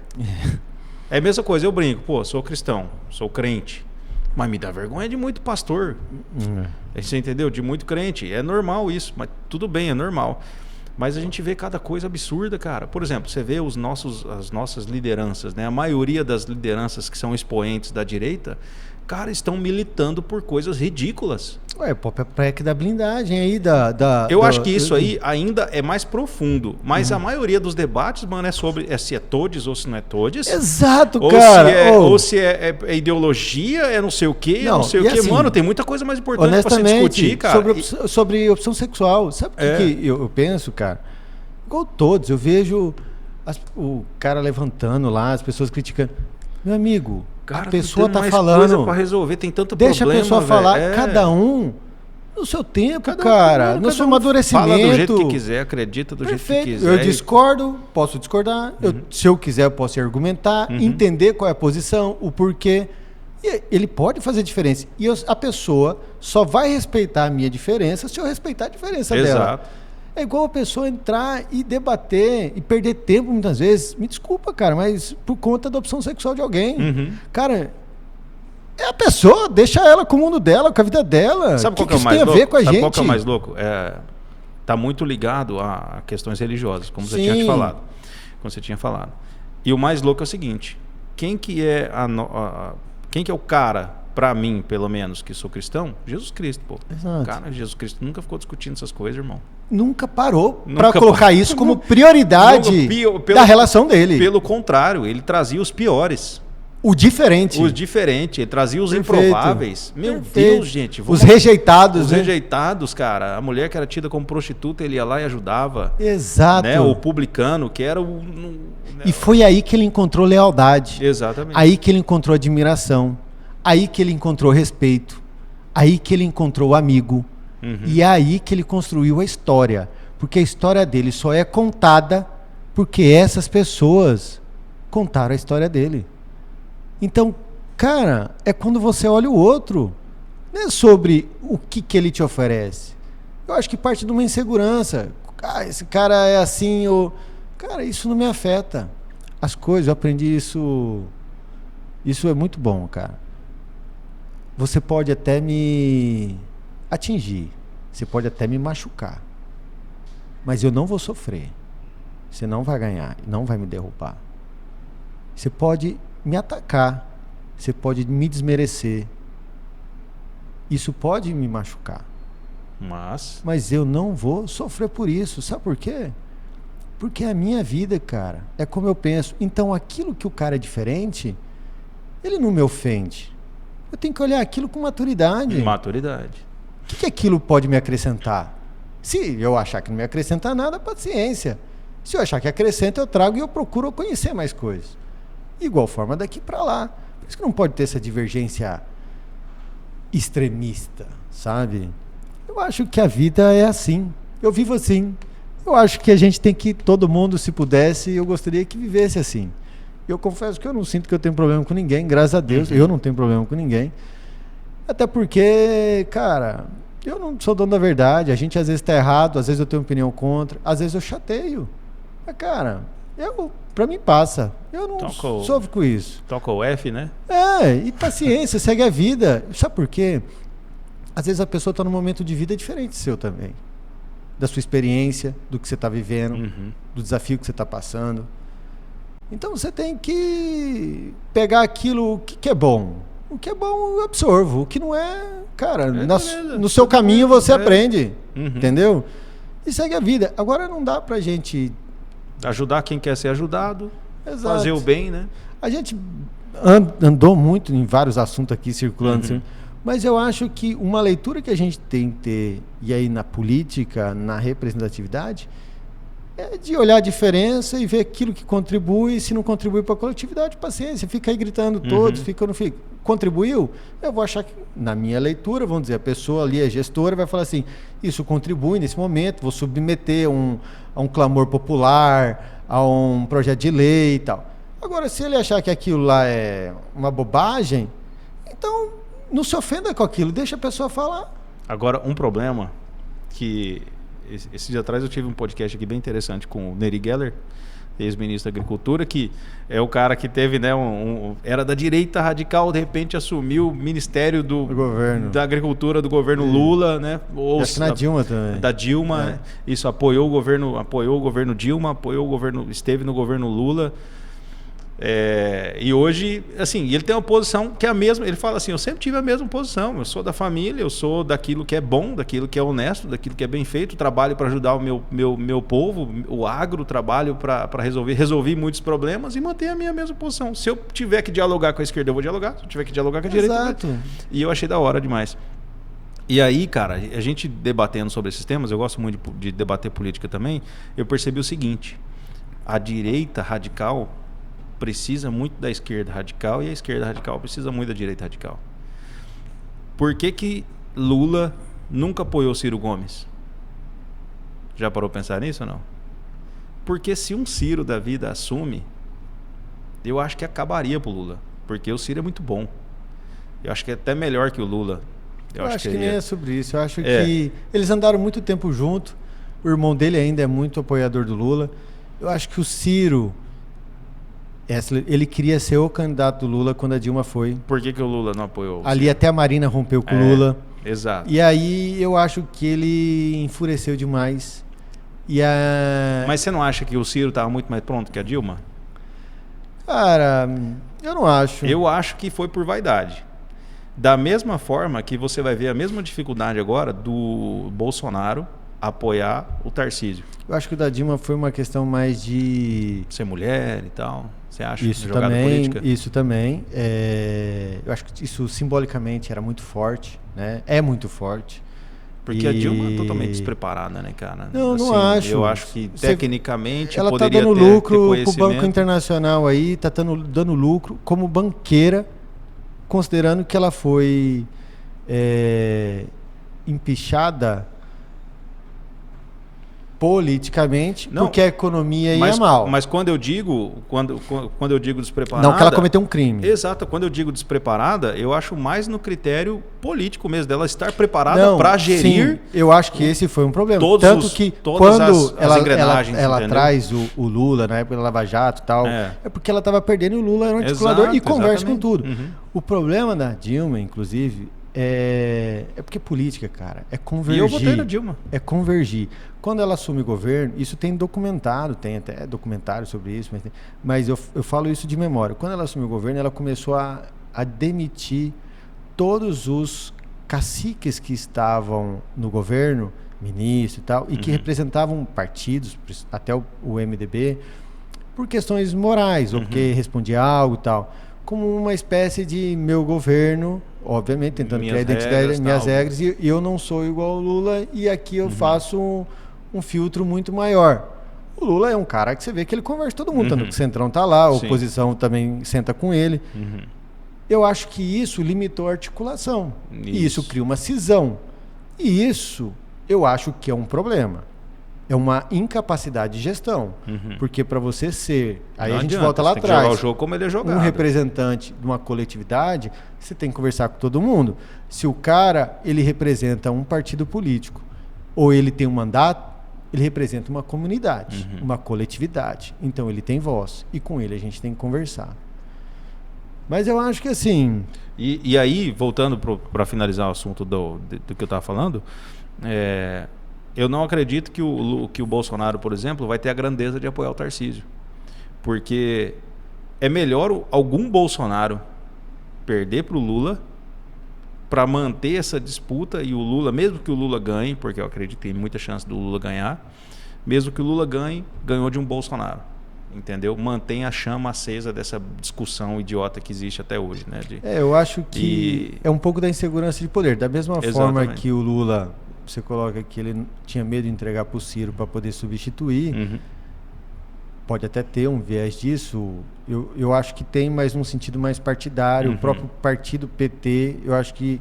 É a mesma coisa, eu brinco, sou cristão, sou crente, mas me dá vergonha de muito pastor. Você entendeu? De muito crente. É normal isso, mas tudo bem, é normal. Mas a gente vê cada coisa absurda, cara. Por exemplo, você vê as nossas lideranças, né? A maioria das lideranças que são expoentes da direita, cara, estão militando por coisas ridículas. PEC da blindagem aí Eu acho que isso aí ainda é mais profundo. Mas a maioria dos debates, mano, é sobre se é todes ou se não é todes. Exato, cara. Ou se é ideologia, é não sei o quê, não sei o quê. Assim, mano, tem muita coisa mais importante pra se discutir, cara. Sobre opção sexual. Sabe o que eu penso, cara? Igual todos, eu vejo o cara levantando lá, as pessoas criticando. Meu amigo, cara, a pessoa tá falando para resolver, tem tanto deixa problema. Deixa a pessoa falar, cada um no seu tempo, cara, no seu amadurecimento. Fala do jeito que quiser, acredita do jeito que quiser. Eu discordo, posso discordar. Se eu quiser, eu posso argumentar, entender qual é a posição, o porquê. E ele pode fazer diferença. E a pessoa só vai respeitar a minha diferença se eu respeitar a diferença dela. É igual a pessoa entrar e debater e perder tempo muitas vezes. Me desculpa, cara, mas por conta da opção sexual de alguém. Cara, é a pessoa, deixa ela com o mundo dela, com a vida dela. Sabe qual que é o mais louco? Tem a ver com a gente? Sabe qual que é o mais louco? Tá muito ligado a questões religiosas, como você tinha falado. Como você tinha falado. E o mais louco é o seguinte: quem que é o cara, pra mim, pelo menos, que sou cristão? Jesus Cristo, pô. Exato. Cara, Jesus Cristo nunca ficou discutindo essas coisas, irmão. Nunca parou para colocar isso como prioridade da relação dele. Pelo contrário, ele trazia os piores. O diferente. Os diferentes. Ele trazia os Perfeito. Improváveis. Meu Perfeito. Deus, gente. Os rejeitados. Os né? rejeitados, cara. A mulher que era tida como prostituta, ele ia lá e ajudava. Exato. Né? O publicano, que era o... E foi aí que ele encontrou lealdade. Exatamente. Aí que ele encontrou admiração. Aí que ele encontrou respeito. Aí que ele encontrou amigo. E é aí que ele construiu a história. Porque a história dele só é contada porque essas pessoas contaram a história dele. Então, cara, é quando você olha o outro, não é sobre o que ele te oferece. Eu acho que parte de uma insegurança. Ah, esse cara é assim, ou... Cara, isso não me afeta. As coisas, eu aprendi isso. Isso é muito bom, cara. Você pode até me atingir. Você pode até me machucar. Mas eu não vou sofrer. Você não vai ganhar, não vai me derrubar. Você pode me atacar. Você pode me desmerecer. Isso pode me machucar. Mas eu não vou sofrer por isso. Sabe por quê? Porque é a minha vida, cara. É como eu penso. Então, aquilo que o cara é diferente, ele não me ofende. Eu tenho que olhar aquilo com maturidade. Maturidade. O que aquilo pode me acrescentar? Se eu achar que não me acrescenta nada, paciência. Se eu achar que acrescenta, eu trago e eu procuro conhecer mais coisas. Igual forma daqui para lá. Por isso que não pode ter essa divergência extremista, sabe? Eu acho que a vida é assim. Eu vivo assim. Eu acho que a gente tem que, todo mundo, se pudesse, eu gostaria que vivesse assim. Eu confesso que eu não sinto que eu tenho problema com ninguém, graças a Deus, eu não tenho problema com ninguém. Até porque, cara, eu não sou dono da verdade, a gente às vezes está errado, às vezes eu tenho opinião contra, às vezes eu chateio. Mas, cara, pra mim passa. Eu não sofro com isso. Toca o F, né? E paciência, segue a vida. Sabe por quê? Às vezes a pessoa está num momento de vida diferente seu também. Da sua experiência, do que você está vivendo, do desafio que você está passando. Então você tem que pegar aquilo que é bom. O que é bom eu absorvo. O que não é, cara, no seu caminho você aprende. Entendeu? E segue a vida. Agora não dá pra gente... Ajudar quem quer ser ajudado. Exato. Fazer o bem, né? A gente andou muito em vários assuntos aqui circulando assim. Mas eu acho que uma leitura que a gente tem que ter, e aí na política, na representatividade, é de olhar a diferença e ver aquilo que contribui. Se não contribui para a coletividade, paciência, fica aí gritando todos, fica ou não fica. Contribuiu? Eu vou achar que, na minha leitura, vamos dizer, a pessoa ali, a gestora, vai falar assim, isso contribui nesse momento, vou submeter a um clamor popular, a um projeto de lei e tal. Agora, se ele achar que aquilo lá é uma bobagem, então... não se ofenda com aquilo, deixa a pessoa falar. Agora, um problema que... Esse dia atrás eu tive um podcast aqui bem interessante com o Neri Geller, ex-ministro da Agricultura, que é o cara que teve, né, era da direita radical, de repente assumiu o Ministério da Agricultura do governo Lula, né? Acho que na Dilma também. Da Dilma, isso, apoiou o governo Dilma, esteve no governo Lula. E hoje, assim, ele tem uma posição que é a mesma. Ele fala assim, eu sempre tive a mesma posição. Eu sou da família, eu sou daquilo que é bom, daquilo que é honesto, daquilo que é bem feito. Trabalho para ajudar o meu povo, o agro, trabalho para resolver muitos problemas e manter a minha mesma posição. Se eu tiver que dialogar com a esquerda, eu vou dialogar. Se eu tiver que dialogar com a direita, exato. E eu achei da hora demais. E aí, cara, a gente debatendo sobre esses temas, eu gosto muito de debater política também, eu percebi o seguinte: a direita radical precisa muito da esquerda radical e a esquerda radical precisa muito da direita radical. Por que Lula nunca apoiou Ciro Gomes? Já parou pra pensar nisso ou não? Porque se um Ciro da vida assume, eu acho que acabaria pro Lula. Porque o Ciro é muito bom. Eu acho que é até melhor que o Lula. Eu acho que nem é sobre isso. Eu acho que eles andaram muito tempo junto. O irmão dele ainda é muito apoiador do Lula. Eu acho que o Ciro... ele queria ser o candidato do Lula quando a Dilma foi. Por que o Lula não apoiou? Ali até a Marina rompeu com o Lula. Exato. E aí eu acho que ele enfureceu demais. Mas você não acha que o Ciro estava muito mais pronto que a Dilma? Cara, eu não acho. Eu acho que foi por vaidade. Da mesma forma que você vai ver a mesma dificuldade agora do Bolsonaro apoiar o Tarcísio? Eu acho que o da Dilma foi uma questão mais de... Ser mulher e tal, você acha? Isso jogada também, política? isso também. Eu acho que isso simbolicamente era muito forte, né? É muito forte. Porque a Dilma é totalmente despreparada, né, cara? Não, assim, não acho. Eu acho que tecnicamente ela poderia tá dando ter lucro pro reconhecimento. Banco Internacional aí, tá dando lucro como banqueira, considerando que ela foi empichada politicamente, não, porque a economia ia mal. Mas quando eu digo despreparada... Não, que ela cometeu um crime. Exato, quando eu digo despreparada, eu acho mais no critério político mesmo, dela estar preparada para gerir... Sim, eu acho que esse foi um problema. Todas quando as engrenagens, ela traz o Lula, na época da Lava Jato e tal, é porque ela estava perdendo e o Lula era um articulador e conversa com tudo. Uhum. O problema da Dilma, inclusive... É porque política, cara, é convergir. E eu votei na Dilma. É convergir. Quando ela assume o governo, isso tem documentado, tem até documentário sobre isso, mas eu falo isso de memória. Quando ela assumiu o governo, ela começou a demitir todos os caciques que estavam no governo, ministro e tal, e que representavam partidos, até o MDB, por questões morais, ou porque respondia algo e tal, como uma espécie de meu governo, obviamente, tentando criar a identidade, minhas regras, e eu não sou igual ao Lula, e aqui eu faço um filtro muito maior. O Lula é um cara que você vê que ele conversa com todo mundo, tanto que o Centrão tá lá, a oposição também senta com ele. Eu acho que isso limitou a articulação, e isso cria uma cisão. E isso eu acho que é um problema. É uma incapacidade de gestão. Porque para você ser... Aí não a gente adianta, volta lá atrás. Tem que jogar o jogo como ele é jogado. Um representante de uma coletividade, você tem que conversar com todo mundo. Se o cara ele representa um partido político ou ele tem um mandato, ele representa uma comunidade, uma coletividade. Então ele tem voz. E com ele a gente tem que conversar. Mas eu acho que assim... E aí, voltando para finalizar o assunto do que eu estava falando... Eu não acredito que o Bolsonaro, por exemplo, vai ter a grandeza de apoiar o Tarcísio. Porque é melhor algum Bolsonaro perder para o Lula para manter essa disputa e o Lula, mesmo que o Lula ganhe, porque eu acredito que tem muita chance do Lula ganhar, mesmo que o Lula ganhe, ganhou de um Bolsonaro. Entendeu? Mantém a chama acesa dessa discussão idiota que existe até hoje. Né? Eu acho que é um pouco da insegurança de poder. Da mesma forma que o Lula... Você coloca que ele tinha medo de entregar para o Ciro para poder substituir, pode até ter um viés disso, eu acho que tem mais um sentido mais partidário. O próprio partido PT, eu acho que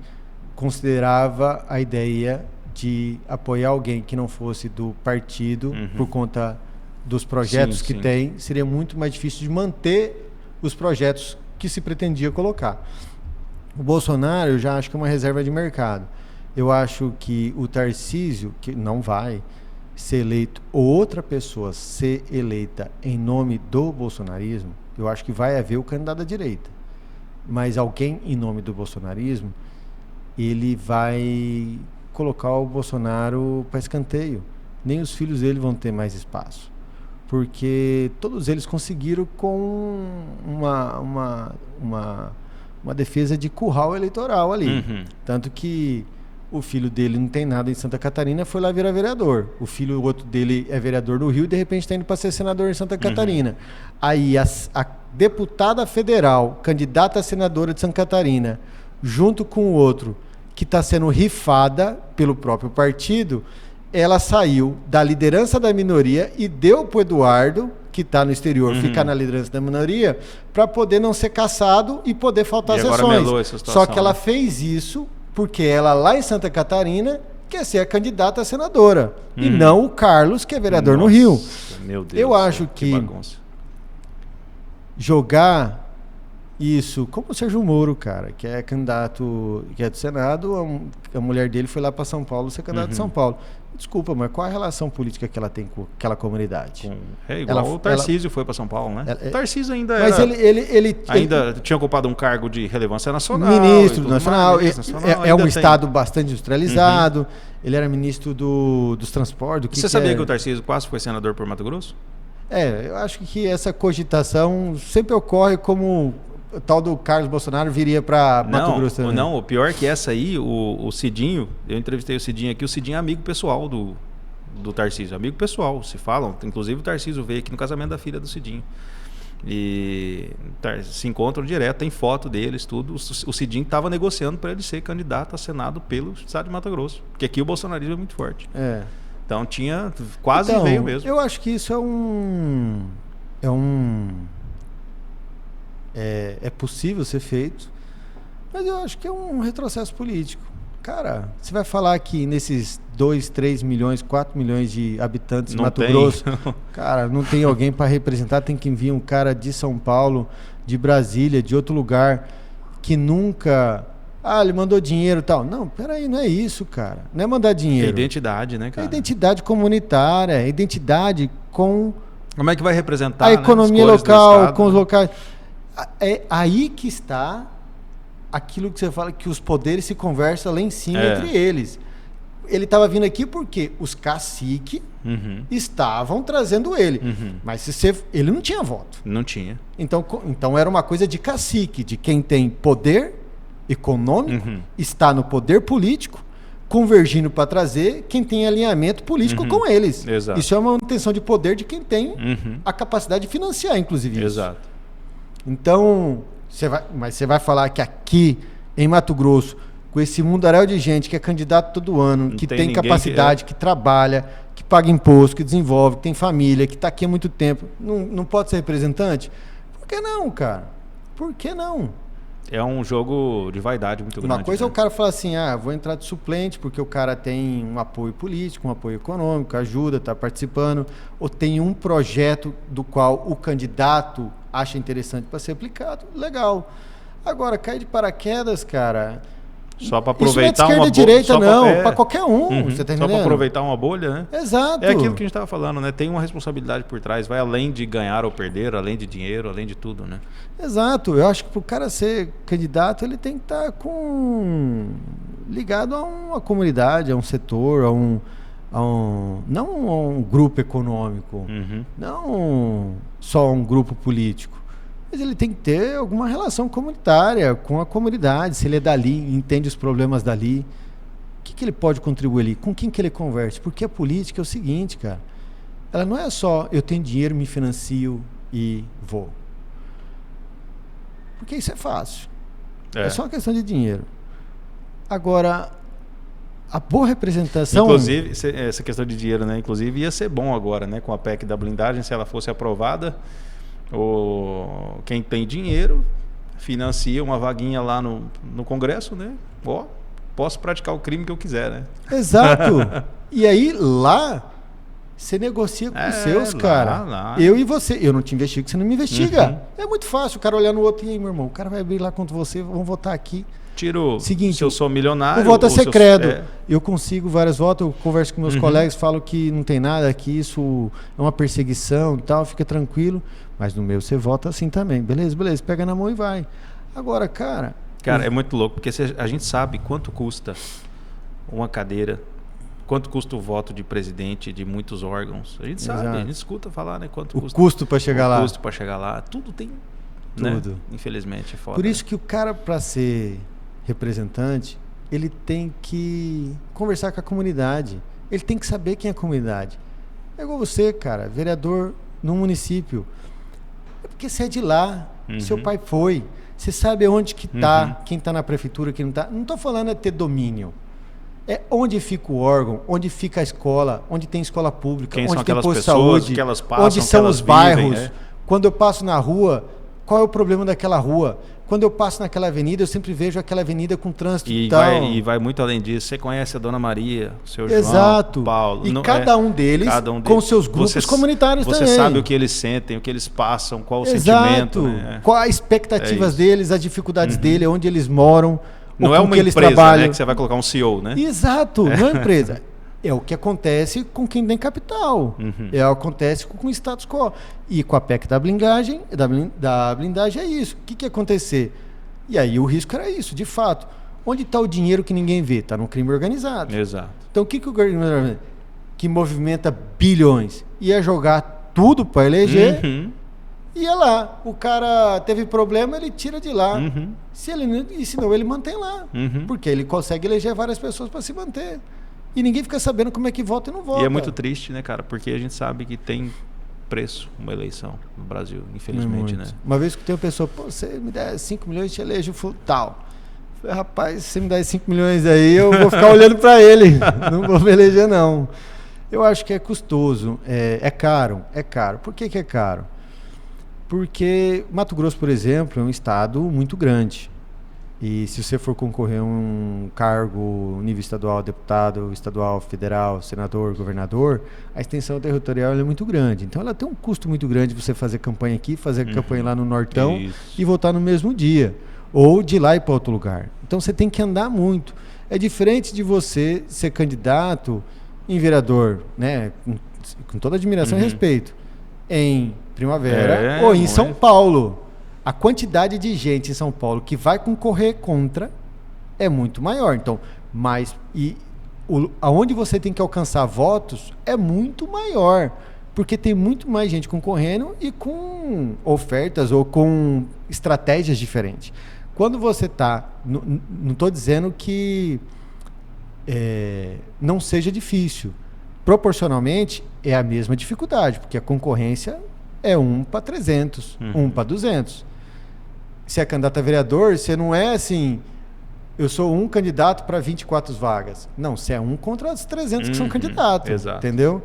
considerava a ideia de apoiar alguém que não fosse do partido por conta dos projetos que tem, seria muito mais difícil de manter os projetos que se pretendia colocar. O Bolsonaro, eu já acho que é uma reserva de mercado. Eu acho que o Tarcísio, que não vai ser eleito, ou outra pessoa ser eleita em nome do bolsonarismo, eu acho que vai haver o candidato da direita. Mas alguém em nome do bolsonarismo, ele vai colocar o Bolsonaro para escanteio. Nem os filhos dele vão ter mais espaço. Porque todos eles conseguiram com uma defesa de curral eleitoral ali. Tanto que o filho dele não tem nada em Santa Catarina, foi lá virar vereador. O outro dele é vereador do Rio e de repente está indo para ser senador em Santa Catarina. Aí a deputada federal, candidata a senadora de Santa Catarina, junto com o outro, que está sendo rifada pelo próprio partido, ela saiu da liderança da minoria e deu para o Eduardo, que está no exterior, ficar na liderança da minoria, para poder não ser caçado e poder faltar as sessões. Só que ela fez isso porque ela, lá em Santa Catarina, quer ser a candidata a senadora. E não o Carlos, que é vereador no Rio. Meu Deus, eu acho que jogar isso, como o Sérgio Moro, cara, que é candidato, que é do Senado, a mulher dele foi lá para São Paulo ser candidato de São Paulo. Desculpa, mas qual a relação política que ela tem com aquela comunidade? É igual o Tarcísio foi para São Paulo, né? O Tarcísio ainda mas ele tinha ocupado um cargo de relevância nacional. Ministro nacional. É um estado bastante industrializado. Ele era ministro dos transportes. Você sabia que o Tarcísio quase foi senador por Mato Grosso? Eu acho que essa cogitação sempre ocorre como... O tal do Carlos Bolsonaro viria para Mato Grosso também. Não, o pior é que essa aí, o Cidinho, eu entrevistei o Cidinho aqui, o Cidinho é amigo pessoal do do Tarcísio, amigo pessoal, se falam. Inclusive o Tarcísio veio aqui no casamento da filha do Cidinho. E se encontram direto, tem foto deles, tudo. O Cidinho estava negociando para ele ser candidato a Senado pelo estado de Mato Grosso. Porque aqui o bolsonarismo é muito forte. Então quase veio mesmo. Eu acho que isso é possível ser feito, mas eu acho que é um retrocesso político. Cara, você vai falar que nesses 2, 3 milhões, 4 milhões de habitantes de Mato Grosso, cara, não tem alguém para representar, tem que vir um cara de São Paulo, de Brasília, de outro lugar, que nunca... ele mandou dinheiro e tal. Não, peraí, não é isso, cara. Não é mandar dinheiro. É identidade, né, cara? É identidade comunitária, é identidade com... Como é que vai representar a economia local, com os locais. É aí que está aquilo que você fala, que os poderes se conversam lá em cima entre eles. Ele estava vindo aqui porque os caciques estavam trazendo ele. Mas ele não tinha voto. Não tinha. Então era uma coisa de cacique, de quem tem poder econômico, está no poder político, convergindo para trazer quem tem alinhamento político com eles. Exato. Isso é uma manutenção de poder de quem tem a capacidade de financiar, inclusive. Exato. Isso. Então, você vai falar que aqui em Mato Grosso, com esse mundaréu de gente que é candidato todo ano, que tem capacidade, que trabalha, que paga imposto, que desenvolve, que tem família, que está aqui há muito tempo, não pode ser representante? Por que não, cara? Por que não? É um jogo de vaidade muito grande. Uma coisa é o cara falar assim, vou entrar de suplente porque o cara tem um apoio político, um apoio econômico, ajuda, está participando, ou tem um projeto do qual o candidato acha interessante para ser aplicado, legal. Agora, cair de paraquedas, cara... Só para aproveitar uma bolha. Direita, não, para qualquer um. Você tá só para aproveitar uma bolha, né? Exato. É aquilo que a gente estava falando, né? Tem uma responsabilidade por trás, vai além de ganhar ou perder, além de dinheiro, além de tudo, né? Exato. Eu acho que para o cara ser candidato, ele tem que estar ligado a uma comunidade, a um setor, não a um grupo econômico, não só a um grupo político. Mas ele tem que ter alguma relação comunitária com a comunidade, se ele é dali, entende os problemas dali. O que ele pode contribuir ali? Com quem que ele converse? Porque a política é o seguinte, cara. Ela não é só eu tenho dinheiro, me financio e vou. Porque isso é fácil. É só uma questão de dinheiro. Agora, a boa representação... Inclusive, essa questão de dinheiro, né? Inclusive, ia ser bom agora, né? Com a PEC da blindagem, se ela fosse aprovada... Quem tem dinheiro financia uma vaguinha lá no Congresso, né? Posso praticar o crime que eu quiser, né? Exato. E aí lá você negocia com os seus, cara. Lá. Eu e você. Eu não te investigo, você não me investiga. É muito fácil o cara olhar no outro e aí, meu irmão, o cara vai abrir lá contra você, vamos votar aqui. Seguinte, se eu sou milionário... O voto é secreto. Eu consigo vários votos, eu converso com meus colegas, falo que não tem nada, que isso é uma perseguição e tal, fica tranquilo. Mas no meu você vota assim também. Beleza, pega na mão e vai. Agora, cara... Cara, é muito louco, porque a gente sabe quanto custa uma cadeira, quanto custa o voto de presidente de muitos órgãos. A gente sabe, a gente escuta falar, né? Quanto custa o custo para chegar lá. O custo para chegar lá. Tudo tem... Tudo. Né? Infelizmente, é foda. Por isso que o cara, para ser representante, ele tem que conversar com a comunidade. Ele tem que saber quem é a comunidade. É igual você, cara, vereador num município. É porque você é de lá, seu pai foi. Você sabe onde que tá, quem tá na prefeitura, quem não tá. Não tô falando é ter domínio. É onde fica o órgão, onde fica a escola, onde tem escola pública, quem onde tem posto de saúde, onde são os bairros. Quando eu passo na rua, qual é o problema daquela rua? Quando eu passo naquela avenida, eu sempre vejo aquela avenida com trânsito e tal. E vai muito além disso. Você conhece a Dona Maria, o seu Exato. João, Paulo. E cada um deles com seus grupos comunitários também. Você sabe o que eles sentem, o que eles passam, qual o sentimento. Né? Qual as expectativas deles, as dificuldades dele, onde eles moram, não é uma empresa, né, que você vai colocar um CEO, né? Exato, não é uma empresa. É o que acontece com quem tem capital. É o que acontece com o status quo. E com a PEC da blindagem, é isso. O que ia acontecer? E aí o risco era isso, de fato. Onde está o dinheiro que ninguém vê? Está no crime organizado. Exato. Então o que o crime organizado, que movimenta bilhões, ia jogar tudo para eleger, ia lá. O cara teve problema, ele tira de lá. Se não, ele mantém lá. Porque ele consegue eleger várias pessoas para se manter. E ninguém fica sabendo como é que vota e não vota. E é muito triste, né, cara? Porque a gente sabe que tem preço uma eleição no Brasil, infelizmente, né? Uma vez que tem uma pessoa, pô, você me der 5 milhões, te elejo tal. Eu falei, rapaz, se você me der 5 milhões aí, eu vou ficar olhando para ele. Não vou me eleger, não. Eu acho que é custoso, é caro. Por que é caro? Porque Mato Grosso, por exemplo, é um estado muito grande. E se você for concorrer a um cargo nível estadual, deputado estadual, federal, senador, governador, a extensão territorial é muito grande. Então ela tem um custo muito grande você fazer campanha aqui, fazer campanha lá no Nortão e voltar no mesmo dia. Ou de lá ir para outro lugar. Então você tem que andar muito. É diferente de você ser candidato em vereador, né? Com toda admiração e respeito, em Primavera ou em São Paulo. A quantidade de gente em São Paulo que vai concorrer contra é muito maior. Então, aonde você tem que alcançar votos é muito maior, porque tem muito mais gente concorrendo e com ofertas ou com estratégias diferentes. Quando você está... Não estou dizendo que não seja difícil. Proporcionalmente, é a mesma dificuldade, porque a concorrência é 1 para 300, 1 para 200. Se é candidato a vereador, você não é assim, eu sou um candidato para 24 vagas. Não, você é um contra os 300 que são candidatos. Exato. Entendeu?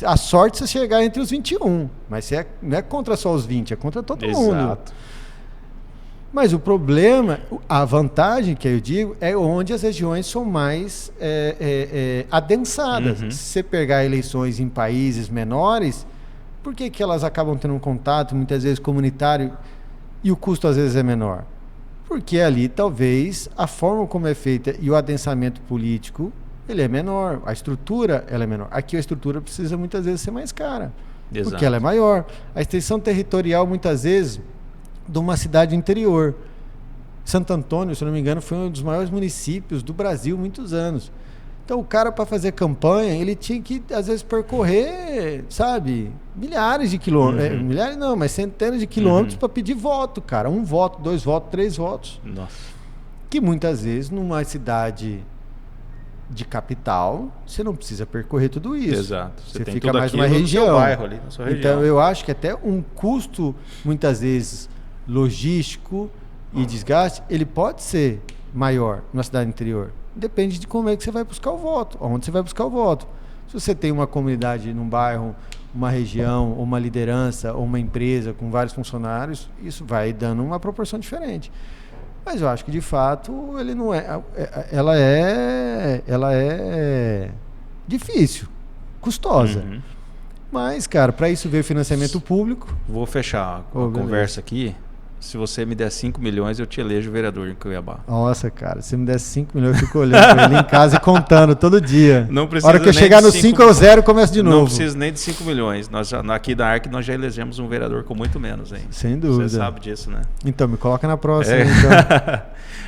A sorte é você chegar entre os 21, mas você não é contra só os 20, é contra todo mundo. Mas o problema, a vantagem que eu digo, é onde as regiões são mais adensadas. Se você pegar eleições em países menores, por que elas acabam tendo um contato, muitas vezes comunitário, e o custo às vezes é menor? Porque ali talvez a forma como é feita e o adensamento político ele é menor, a estrutura ela é menor. Aqui a estrutura precisa muitas vezes ser mais cara, porque ela é maior. A extensão territorial muitas vezes de uma cidade interior. Santo Antônio, se não me engano, foi um dos maiores municípios do Brasil muitos anos. Então o cara, para fazer campanha, ele tinha que às vezes percorrer, sabe, milhares de quilômetros, milhares não, mas centenas de quilômetros para pedir voto, cara. 1 voto, 2 votos, 3 votos. Nossa. Que muitas vezes numa cidade de capital, você não precisa percorrer tudo isso. Exato. Você fica mais numa região. No seu bairro ali, na sua região. Então eu acho que até um custo, muitas vezes, logístico e desgaste, ele pode ser maior numa cidade interior. Depende de como é que você vai buscar o voto, onde você vai buscar o voto. Se você tem uma comunidade num bairro, uma região, ou uma liderança, ou uma empresa com vários funcionários, isso vai dando uma proporção diferente. Mas eu acho que, de fato, ele não ela é difícil, custosa. Mas, cara, para isso veio financiamento público. Vou fechar a conversa aqui. Se você me der 5 milhões, eu te elejo vereador em Cuiabá. Nossa, cara, se me der 5 milhões, eu fico olhando pra ele em casa e contando todo dia. Não precisa. A hora que eu chegar no 5 ou 0, começa de novo. Não precisa nem de 5 milhões. Aqui da ARC nós já elegemos um vereador com muito menos, hein? Sem dúvida. Você sabe disso, né? Então, me coloca na próxima. Então.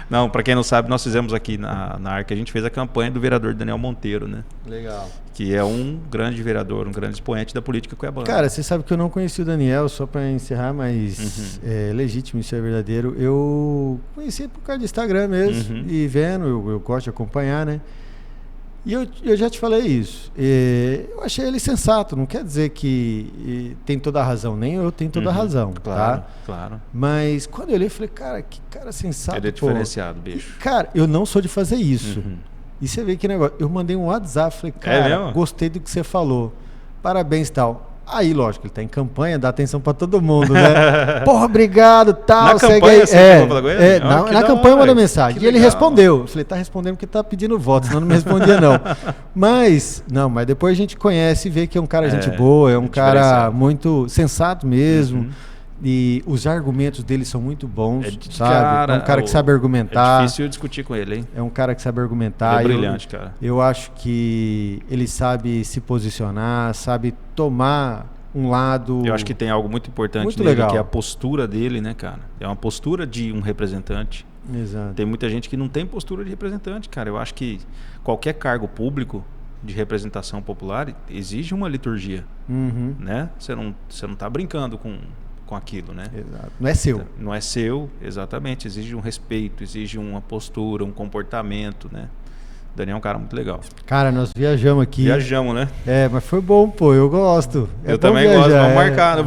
Não, para quem não sabe, nós fizemos aqui na ARC, a gente fez a campanha do vereador Daniel Monteiro, né? Legal. Que é um grande vereador, um grande expoente da política cuiabana. Cara, você sabe que eu não conheci o Daniel, só para encerrar, mas é legítimo, isso é verdadeiro. Eu conheci por causa do Instagram mesmo, e vendo, eu gosto de acompanhar, né? E eu já te falei isso. Eu achei ele sensato, não quer dizer que tem toda a razão, nem eu tenho toda a razão, claro, tá? Claro. Mas quando eu olhei, eu falei, cara, que cara sensato. Ele é diferenciado, bicho. E, cara, eu não sou de fazer isso. E você vê que negócio. Eu mandei um WhatsApp, falei, cara, gostei do que você falou. Parabéns e tal. Aí, lógico, ele tá em campanha, dá atenção pra todo mundo, né? Porra, obrigado, tal. Na campanha você falou com ele? Na campanha eu mandei mensagem. E ele respondeu. Eu falei, tá respondendo porque tá pedindo voto, senão não me respondia, não. Mas depois a gente conhece e vê que é um cara gente boa, é um cara muito sensato mesmo. E os argumentos dele são muito bons, sabe? É um cara que sabe argumentar. É difícil discutir com ele, hein? É um cara que sabe argumentar. Ele é brilhante, cara. Eu acho que ele sabe se posicionar, sabe tomar um lado. Eu acho que tem algo muito importante muito nele, legal. que é a postura dele, né, cara? É uma postura de um representante. Exato. Tem muita gente que não tem postura de representante, cara. Eu acho que qualquer cargo público de representação popular exige uma liturgia, né? Você não tá brincando com aquilo, né? Exato. Não é seu. Não é seu, exatamente. Exige um respeito, exige uma postura, um comportamento, né? Daniel é um cara muito legal. Cara, nós viajamos aqui. Viajamos, né? Mas foi bom, pô. Eu gosto. Eu também gosto. Vamos marcar. Eu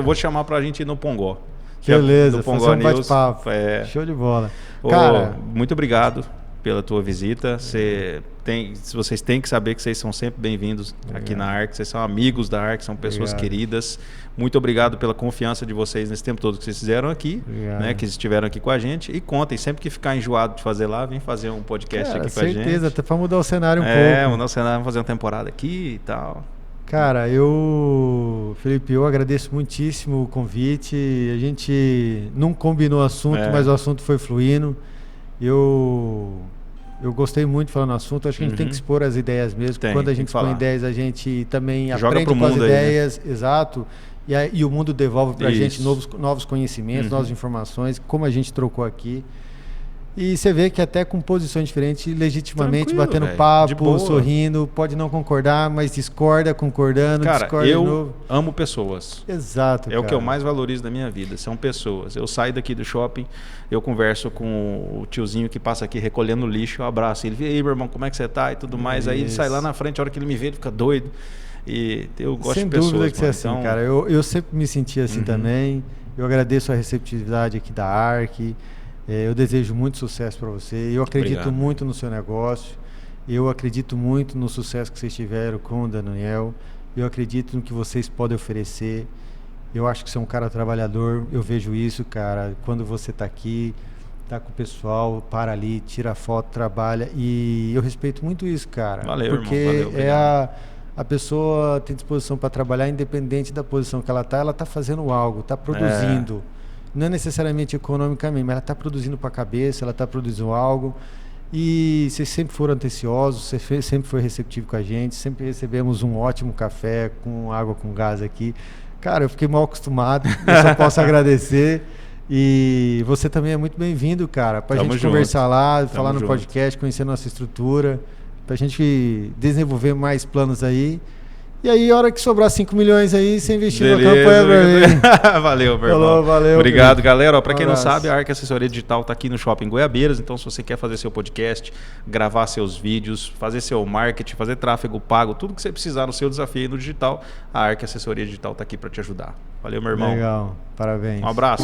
vou te chamar pra gente ir no Pongó. Beleza, do Pongó fazer um News. bate-papo. Show de bola. Cara, muito obrigado pela tua visita. Vocês têm que saber que vocês são sempre bem-vindos aqui na ARC. Vocês são amigos da ARC, são pessoas queridas. Muito obrigado pela confiança de vocês nesse tempo todo que vocês fizeram aqui, né, que estiveram aqui com a gente. E contem, sempre que ficar enjoado de fazer lá, vem fazer um podcast aqui com a gente. Certeza, até para mudar o cenário um pouco. Mudar o cenário, vamos fazer uma temporada aqui e tal. Cara, Felipe, eu agradeço muitíssimo o convite. A gente não combinou o assunto, mas o assunto foi fluindo. Eu gostei muito de falar no assunto. Acho que a gente tem que expor as ideias mesmo. Quando a gente expõe ideias, a gente também aprende com as ideias. Aí, né? Exato. E o mundo devolve para a gente novos conhecimentos, novas informações, como a gente trocou aqui. E você vê que até com posições diferentes, legitimamente batendo papo, sorrindo, pode não concordar, mas discorda, concordando, discorda de novo. Eu amo pessoas. Exato, o que eu mais valorizo na minha vida, são pessoas. Eu saio daqui do shopping, eu converso com o tiozinho que passa aqui recolhendo lixo, eu abraço ele, e aí, meu irmão, como é que você tá? E tudo mais. Aí ele sai lá na frente, a hora que ele me vê, ele fica doido. E eu gosto de pessoas. Sem dúvida que você é assim, cara. Eu sempre me senti assim também. Eu agradeço a receptividade aqui da ARC. Eu desejo muito sucesso para você. Eu acredito muito no seu negócio. Eu acredito muito no sucesso que vocês tiveram com o Daniel. Eu acredito no que vocês podem oferecer. Eu acho que você é um cara trabalhador. Eu vejo isso, cara. Quando você está aqui, tá com o pessoal, para ali, tira foto, trabalha. E eu respeito muito isso, cara. Valeu, porque irmão. Valeu, a pessoa tem disposição para trabalhar, independente da posição que ela está fazendo algo, está produzindo. Não é necessariamente economicamente, mas ela está produzindo para a cabeça, ela está produzindo algo. E vocês sempre foram atenciosos, você sempre foi receptivo com a gente, sempre recebemos um ótimo café com água com gás aqui. Cara, eu fiquei mal acostumado, eu só posso agradecer. E você também é muito bem-vindo, cara, para a gente conversar lá, falar no podcast, conhecer nossa estrutura, para a gente desenvolver mais planos aí. E aí, a hora que sobrar 5 milhões aí, você investir na campanha pra mim. Valeu, meu irmão. Valeu. Obrigado, galera. Para quem não sabe, a ARC Assessoria Digital está aqui no Shopping Goiabeiras. Então, se você quer fazer seu podcast, gravar seus vídeos, fazer seu marketing, fazer tráfego pago, tudo que você precisar no seu desafio aí no digital, a ARC Assessoria Digital está aqui para te ajudar. Valeu, meu irmão. Legal. Parabéns. Um abraço.